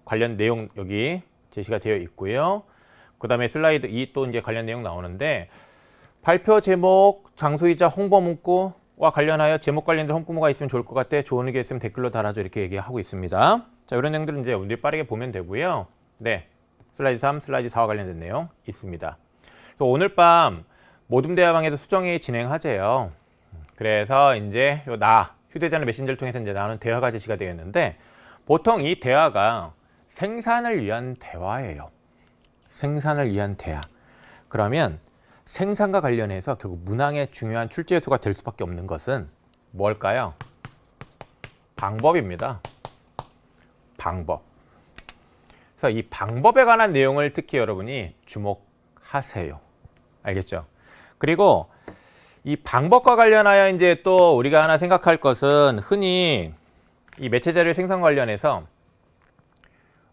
관련 내용 여기 제시가 되어 있고요. 그 다음에 슬라이드 2 또 이제 관련 내용 나오는데 발표 제목, 장소이자 홍보 문구와 관련하여 제목 관련된 홍보가 있으면 좋을 것 같아. 좋은 의견 있으면 댓글로 달아줘. 이렇게 얘기하고 있습니다. 자, 이런 내용들은 이제 우리 빠르게 보면 되고요. 네, 슬라이드 3, 슬라이드 4와 관련된 내용 있습니다. 오늘 밤 모둠 대화방에서 수정회의 진행하재요. 그래서 이제 휴대전화 메신저를 통해서 이제 나오는 대화가 제시가 되겠는데 보통 이 대화가 생산을 위한 대화예요. 생산을 위한 대화. 그러면 생산과 관련해서 결국 문항의 중요한 출제 요소가 될 수밖에 없는 것은 뭘까요? 방법입니다. 방법. 그래서 이 방법에 관한 내용을 특히 여러분이 주목하세요. 알겠죠? 그리고 이 방법과 관련하여 이제 또 우리가 하나 생각할 것은 흔히 이 매체 자료 생산 관련해서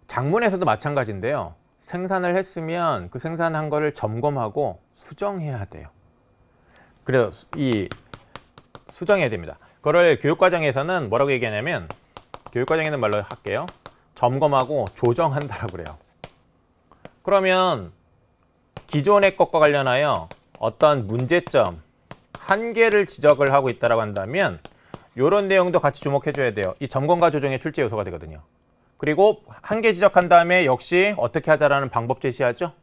장문에서도 마찬가지인데요. 생산을 했으면 그 생산한 거를 점검하고 수정해야 돼요. 그래서 이 수정해야 됩니다. 그거를 교육과정에서는 뭐라고 얘기하냐면 교육과정에는 말로 할게요. 점검하고 조정한다라고 그래요. 그러면 기존의 것과 관련하여 어떤 문제점, 한계를 지적을 하고 있다고 한다면 이런 내용도 같이 주목해 줘야 돼요. 이 점검과 조정의 출제 요소가 되거든요. 그리고 한계 지적한 다음에 역시 어떻게 하자라는 방법 제시하죠.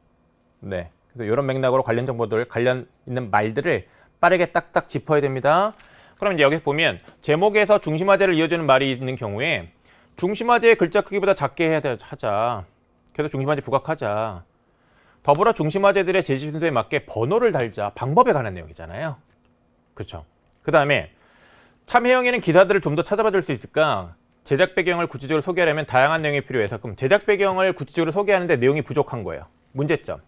네, 그래서 이런 맥락으로 관련 정보들, 관련 있는 말들을 빠르게 딱딱 짚어야 됩니다. 그럼 이제 여기서 보면 제목에서 중심화제를 이어주는 말이 있는 경우에 중심화제의 글자 크기보다 작게 하자. 그래서 중심화제 부각하자. 더불어 중심화제들의 제시 순서에 맞게 번호를 달자. 방법에 관한 내용이잖아요. 그렇죠. 그 다음에 참여형에는 기사들을 좀 더 찾아봐 줄 수 있을까? 제작 배경을 구체적으로 소개하려면 다양한 내용이 필요해서 그럼 제작 배경을 구체적으로 소개하는데 내용이 부족한 거예요. 문제점.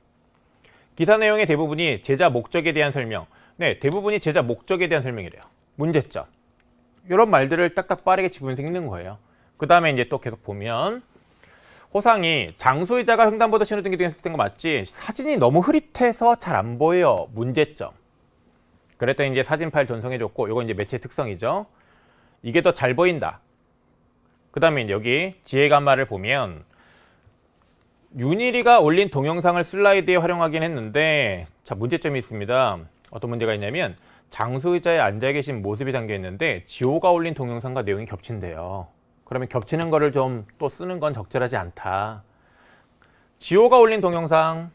기사 내용의 대부분이 제작 목적에 대한 설명. 네, 대부분이 제작 목적에 대한 설명이래요. 문제점. 이런 말들을 딱딱 빠르게 짚으면서 읽는 거예요. 그 다음에 이제 또 계속 보면 호상이 장수의자가 횡단보도 신호등이 등했던 거 맞지? 사진이 너무 흐릿해서 잘 안 보여. 문제점. 그랬더니 이제 사진 파일 전송해줬고 이건 이제 매체 특성이죠. 이게 더 잘 보인다. 그 다음에 여기 지혜감마를 보면 윤일이가 올린 동영상을 슬라이드에 활용하긴 했는데 자 문제점이 있습니다. 어떤 문제가 있냐면 장수의자에 앉아 계신 모습이 담겨 있는데 지호가 올린 동영상과 내용이 겹친대요. 그러면 겹치는 거를 좀 또 쓰는 건 적절하지 않다. 지호가 올린 동영상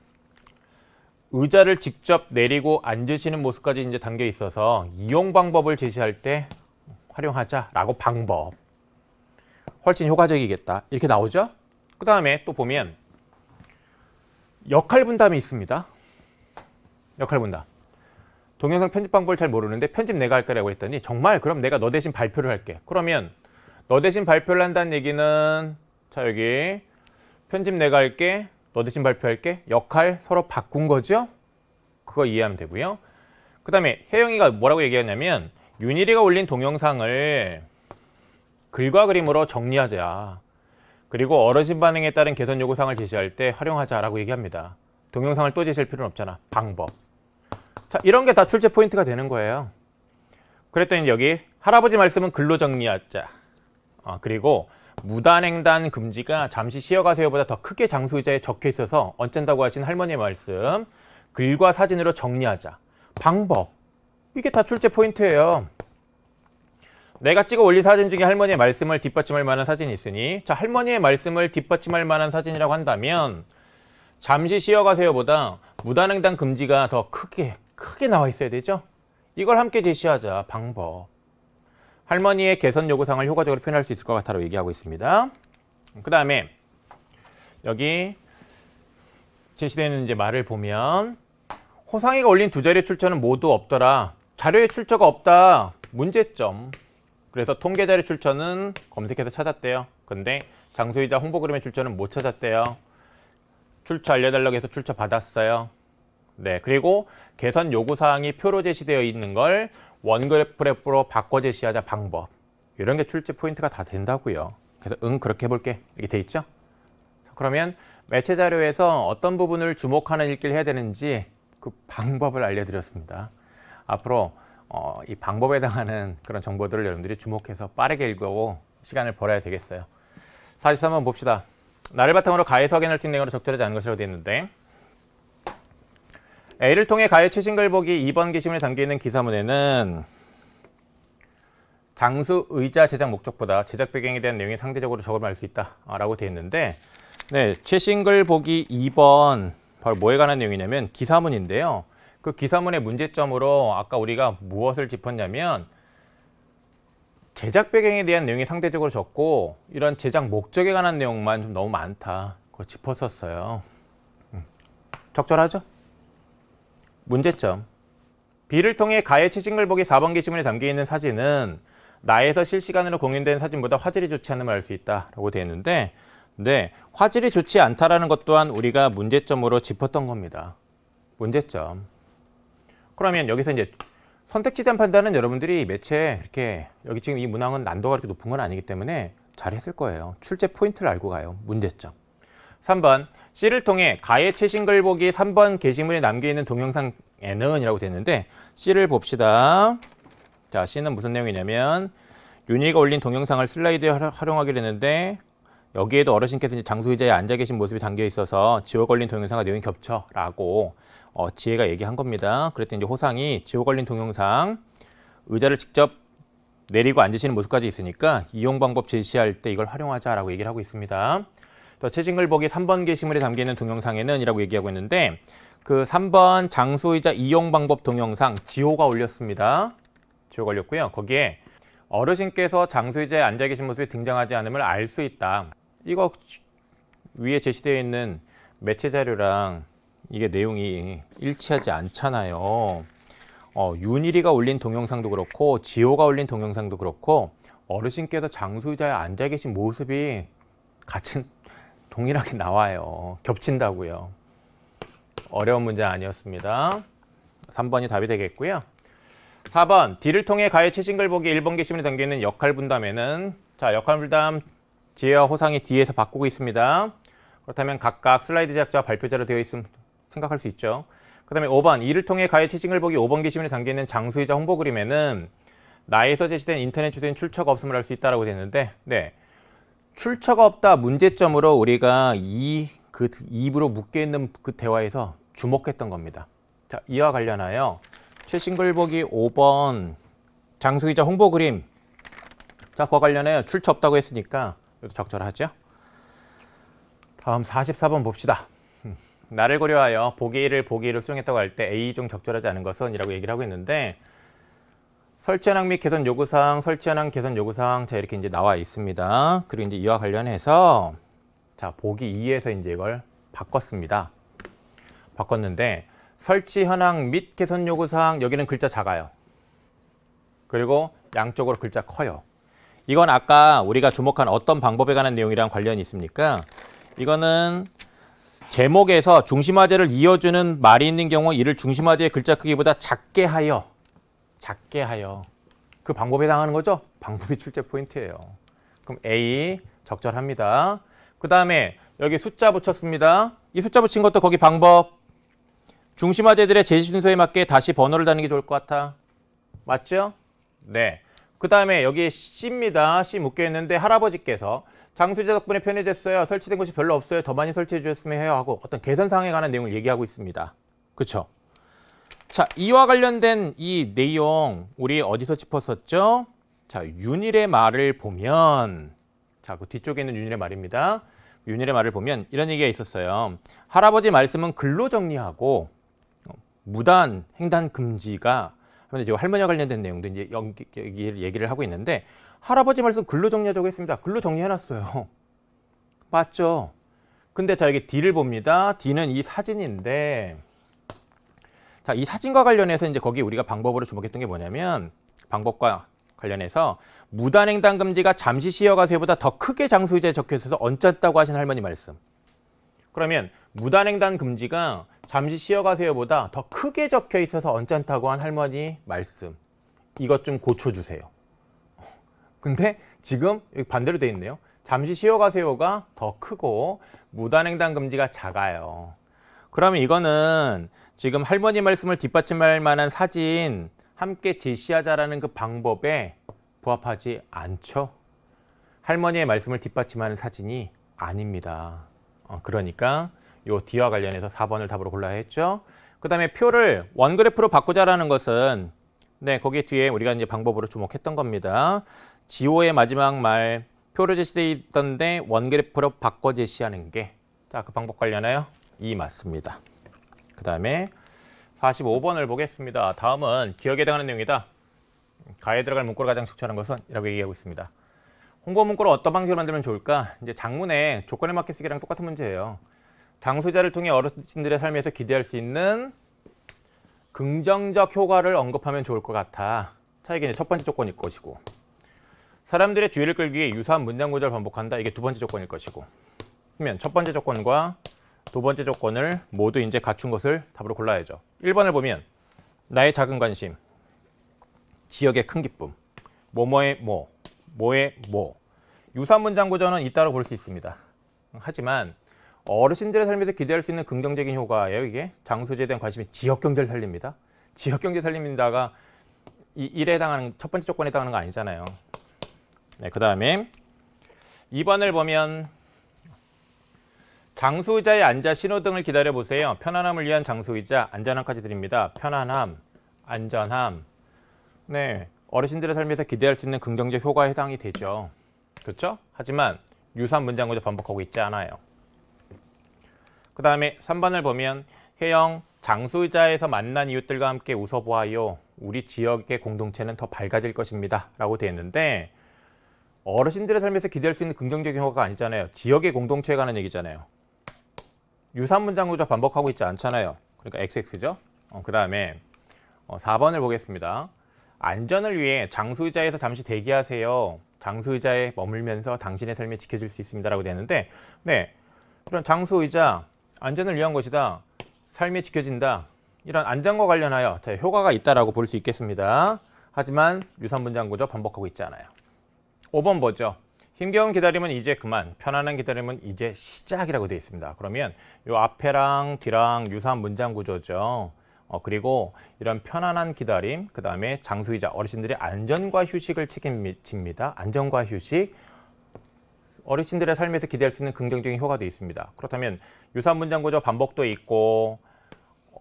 의자를 직접 내리고 앉으시는 모습까지 이제 담겨 있어서 이용 방법을 제시할 때 활용하자라고 방법. 훨씬 효과적이겠다. 이렇게 나오죠? 그 다음에 또 보면 역할 분담이 있습니다. 역할 분담. 동영상 편집 방법을 잘 모르는데 편집 내가 할 거라고 했더니 정말 그럼 내가 너 대신 발표를 할게. 그러면 너 대신 발표를 한다는 얘기는 자 여기 편집 내가 할게. 너 대신 발표할게. 역할 서로 바꾼 거죠? 그거 이해하면 되고요. 그 다음에 혜영이가 뭐라고 얘기하냐면 윤일이가 올린 동영상을 글과 그림으로 정리하자. 그리고 어르신 반응에 따른 개선 요구사항을 제시할 때 활용하자라고 얘기합니다. 동영상을 또 제시할 필요는 없잖아. 방법. 자, 이런 게 다 출제 포인트가 되는 거예요. 그랬더니 여기 할아버지 말씀은 글로 정리하자. 그리고 무단횡단 금지가 잠시 쉬어가세요보다 더 크게 장수의자에 적혀 있어서 어쩐다고 하신 할머니의 말씀 글과 사진으로 정리하자. 방법. 이게 다 출제 포인트예요. 내가 찍어 올린 사진 중에 할머니의 말씀을 뒷받침할 만한 사진이 있으니 자 할머니의 말씀을 뒷받침할 만한 사진이라고 한다면 잠시 쉬어가세요보다 무단횡단 금지가 더 크게 나와 있어야 되죠. 이걸 함께 제시하자. 방법. 할머니의 개선 요구사항을 효과적으로 표현할 수 있을 것 같다고 얘기하고 있습니다. 그 다음에 여기 제시되는 이제 말을 보면 호상이가 올린 두 자리의 출처는 모두 없더라. 자료에 출처가 없다. 문제점. 그래서 통계 자료 출처는 검색해서 찾았대요. 근데 장소이자 홍보 그림의 출처는 못 찾았대요. 출처 알려달라고 해서 출처 받았어요. 네, 그리고 개선 요구사항이 표로 제시되어 있는 걸 원그래프로 바꿔 제시하자. 방법. 이런 게 출제 포인트가 다 된다고요. 그래서 그렇게 해볼게. 이렇게 돼 있죠. 그러면 매체 자료에서 어떤 부분을 주목하는 읽기를 해야 되는지 그 방법을 알려드렸습니다. 앞으로 이 방법에 해당하는 그런 정보들을 여러분들이 주목해서 빠르게 읽고 시간을 벌어야 되겠어요. 43번 봅시다. 나를 바탕으로 가에서 확인할 수 있는 내용으로 적절하지 않은 것이라고 되어 있는데 A를 통해 가의 최신 글 보기 2번 게시물에 담겨있는 기사문에는 장수 의자 제작 목적보다 제작 배경에 대한 내용이 상대적으로 적음을 알 수 있다 라고 되어 있는데 네, 최신 글 보기 2번 바로 뭐에 관한 내용이냐면 기사문인데요. 그 기사문의 문제점으로 아까 우리가 무엇을 짚었냐면 제작 배경에 대한 내용이 상대적으로 적고 이런 제작 목적에 관한 내용만 좀 너무 많다. 그거 짚었었어요. 적절하죠? 문제점. B를 통해 가의 최신글 보기 4번 게시물에 담겨있는 사진은 나에서 실시간으로 공유된 사진보다 화질이 좋지 않음을 알 수 있다라고 되어 있는데 네, 화질이 좋지 않다라는 것 또한 우리가 문제점으로 짚었던 겁니다. 문제점. 그러면 여기서 이제 선택지에 대한 판단은 여러분들이 매체 이렇게 여기 지금 이 문항은 난도가 그렇게 높은 건 아니기 때문에 잘했을 거예요. 출제 포인트를 알고 가요. 문제점. 3번 C를 통해 가의 최신 글 보기 3번 게시물에 남겨있는 동영상에는 이라고 되는데 C를 봅시다. 자, C는 무슨 내용이냐면 윤희가 올린 동영상을 슬라이드에 활용하기로 했는데 여기에도 어르신께서 이제 장수 의자에 앉아 계신 모습이 담겨 있어서 지호 걸린 동영상과 내용이 겹쳐라고 지혜가 얘기한 겁니다. 그랬더니 이제 호상이 지호 걸린 동영상 의자를 직접 내리고 앉으시는 모습까지 있으니까 이용 방법 제시할 때 이걸 활용하자라고 얘기를 하고 있습니다. 또 최진글 보기 3번 게시물에 담겨 있는 동영상에는 이라고 얘기하고 있는데 그 3번 장수의자 이용 방법 동영상 지호가 올렸습니다. 지호가 올렸고요. 거기에 어르신께서 장수의자에 앉아 계신 모습이 등장하지 않음을 알 수 있다. 이거 위에 제시되어 있는 매체 자료랑 이게 내용이 일치하지 않잖아요. 윤일이가 올린 동영상도 그렇고 지호가 올린 동영상도 그렇고 어르신께서 장수의자에 앉아 계신 모습이 같은 동일하게 나와요. 겹친다고요. 어려운 문제 아니었습니다. 3번이 답이 되겠고요. 4번 D를 통해 가의 최신글 보기 1번 게시물에 담겨있는 역할 분담에는 자 역할 분담 지혜와 호상이 D에서 바꾸고 있습니다. 그렇다면 각각 슬라이드 제작자와 발표자로 되어 있음 생각할 수 있죠. 그 다음에 5번 이를 통해 가의 최신글 보기 5번 게시물에 담겨있는 장수의자 홍보 그림에는 나에서 제시된 인터넷 주소인 출처가 없음을 알 수 있다라고 되는데 네 출처가 없다 문제점으로 우리가 그 입으로 묶여있는 그 대화에서 주목했던 겁니다. 자, 이와 관련하여 최신글 보기 5번 장수의자 홍보 그림 자, 그와 관련해 출처 없다고 했으니까 이것도 적절하죠. 다음 44번 봅시다. 나를 고려하여 보기 1을 보기 2를 수정했다고 할 때 A 중 적절하지 않은 것은 이라고 얘기를 하고 있는데 설치 현황 및 개선 요구사항, 설치 현황 개선 요구사항 자 이렇게 이제 나와 있습니다. 그리고 이제 이와 관련해서 자 보기 2에서 이제 이걸 바꿨습니다. 바꿨는데 설치 현황 및 개선 요구사항 여기는 글자 작아요. 그리고 양쪽으로 글자 커요. 이건 아까 우리가 주목한 어떤 방법에 관한 내용이랑 관련이 있습니까? 이거는 제목에서 중심화제를 이어주는 말이 있는 경우 이를 중심화제의 글자 크기보다 작게 하여 그 방법에 해당하는 거죠? 방법이 출제 포인트예요. 그럼 A 적절합니다. 그 다음에 여기 숫자 붙였습니다. 이 숫자 붙인 것도 거기 방법 중심화제들의 제시 순서에 맞게 다시 번호를 다는 게 좋을 것 같아. 맞죠? 네. 그 다음에 여기 C입니다. C 묶여 있는데 할아버지께서 장수의자 덕분에 편해졌어요. 설치된 곳이 별로 없어요. 더 많이 설치해 주셨으면 해요 하고 어떤 개선 사항에 관한 내용을 얘기하고 있습니다. 그렇죠? 자, 이와 관련된 이 내용 우리 어디서 짚었었죠? 자, 윤일의 말을 보면 자, 그 뒤쪽에 있는 윤일의 말입니다. 윤일의 말을 보면 이런 얘기가 있었어요. 할아버지 말씀은 글로 정리하고 무단 횡단 금지가 이제 할머니와 관련된 내용도 이제 얘기를 하고 있는데 할아버지 말씀 글로 정리하자고 했습니다. 글로 정리해놨어요. 맞죠? 근데 자 여기 D를 봅니다. D는 이 사진인데 자, 이 사진과 관련해서 이제 거기 우리가 방법으로 주목했던 게 뭐냐면 방법과 관련해서 무단횡단 금지가 잠시 시효가세보다 더 크게 장수의자에 적혀 있어서 얹혔다고 하신 할머니 말씀. 그러면 무단횡단 금지가 잠시 시효가세보다 더 크게 적혀 있어서 얹혔다고 한 할머니 말씀. 이것 좀 고쳐주세요. 근데 지금 반대로 돼 있네요. 잠시 쉬어가세요가 더 크고 무단횡단 금지가 작아요. 그러면 이거는 지금 할머니 말씀을 뒷받침할 만한 사진 함께 제시하자라는 그 방법에 부합하지 않죠. 할머니의 말씀을 뒷받침하는 사진이 아닙니다. 그러니까 요 D와 관련해서 4번을 답으로 골라야 했죠. 그 다음에 표를 원그래프로 바꾸자라는 것은 네 거기 뒤에 우리가 이제 방법으로 주목했던 겁니다. 지호의 마지막 말 표로 제시되어 있던데 원그래프로 바꿔 제시하는 게 자, 그 방법 관련하여 이 맞습니다. 그 다음에 45번을 보겠습니다. 다음은 기억에 해당하는 내용이다. 가에 들어갈 문구를 가장 적절한 것은 이라고 얘기하고 있습니다. 홍보 문구를 어떤 방식으로 만들면 좋을까? 이제 장문의 조건에 맞게 쓰기랑 똑같은 문제예요. 장수의자를 통해 어르신들의 삶에서 기대할 수 있는 긍정적 효과를 언급하면 좋을 것 같아. 자, 이게 첫 번째 조건일 것이고 사람들의 주의를 끌기 위해 유사한 문장 구조를 반복한다. 이게 두 번째 조건일 것이고 그러면 첫 번째 조건과 두 번째 조건을 모두 이제 갖춘 것을 답으로 골라야죠. 1번을 보면 나의 작은 관심, 지역의 큰 기쁨, 뭐뭐의 뭐, 뭐의 뭐 유사한 문장 구조는 잇따라 볼 수 있습니다. 하지만 어르신들의 삶에서 기대할 수 있는 긍정적인 효과예요. 이게 장수제에 대한 관심이 지역경제를 살립니다. 지역경제 살립니다가 이 일에 해당하는 첫 번째 조건에 해당하는 거 아니잖아요. 네, 그 다음에 2번을 보면 장수 의자에 앉아 신호등을 기다려 보세요. 편안함을 위한 장수 의자, 안전함까지 드립니다. 편안함, 안전함. 네, 어르신들의 삶에서 기대할 수 있는 긍정적 효과에 해당이 되죠. 그렇죠? 하지만 유사한 문장 구조 반복하고 있지 않아요. 그 다음에 3번을 보면 혜영, 장수 의자에서 만난 이웃들과 함께 웃어보아요. 우리 지역의 공동체는 더 밝아질 것입니다. 라고 되어 있는데 어르신들의 삶에서 기대할 수 있는 긍정적인 효과가 아니잖아요. 지역의 공동체에 관한 얘기잖아요. 유사한 문장 구조 반복하고 있지 않잖아요. 그러니까 XX죠. 그 다음에 4번을 보겠습니다. 안전을 위해 장수의자에서 잠시 대기하세요. 장수의자에 머물면서 당신의 삶을 지켜줄 수 있습니다. 라고 되는데 네, 이런 장수의자, 안전을 위한 것이다. 삶이 지켜진다. 이런 안전과 관련하여 효과가 있다라고 볼 수 있겠습니다. 하지만 유사한 문장 구조 반복하고 있지 않아요. 5번 보죠. 힘겨운 기다림은 이제 그만, 편안한 기다림은 이제 시작이라고 되어 있습니다. 그러면 이 앞에랑 뒤랑 유사한 문장 구조죠. 그리고 이런 편안한 기다림, 그 다음에 장수이자 어르신들의 안전과 휴식을 책임집니다. 안전과 휴식, 어르신들의 삶에서 기대할 수 있는 긍정적인 효과도 있습니다. 그렇다면 유사한 문장 구조 반복도 있고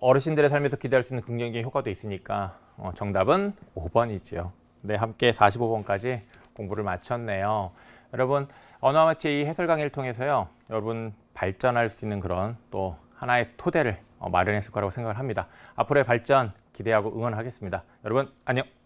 어르신들의 삶에서 기대할 수 있는 긍정적인 효과도 있으니까 정답은 5번이지요. 네, 함께 45번까지 공부를 마쳤네요. 여러분, 언어와 마치 이 해설 강의를 통해서요, 여러분 발전할 수 있는 그런 또 하나의 토대를 마련했을 거라고 생각을 합니다. 앞으로의 발전 기대하고 응원하겠습니다. 여러분, 안녕!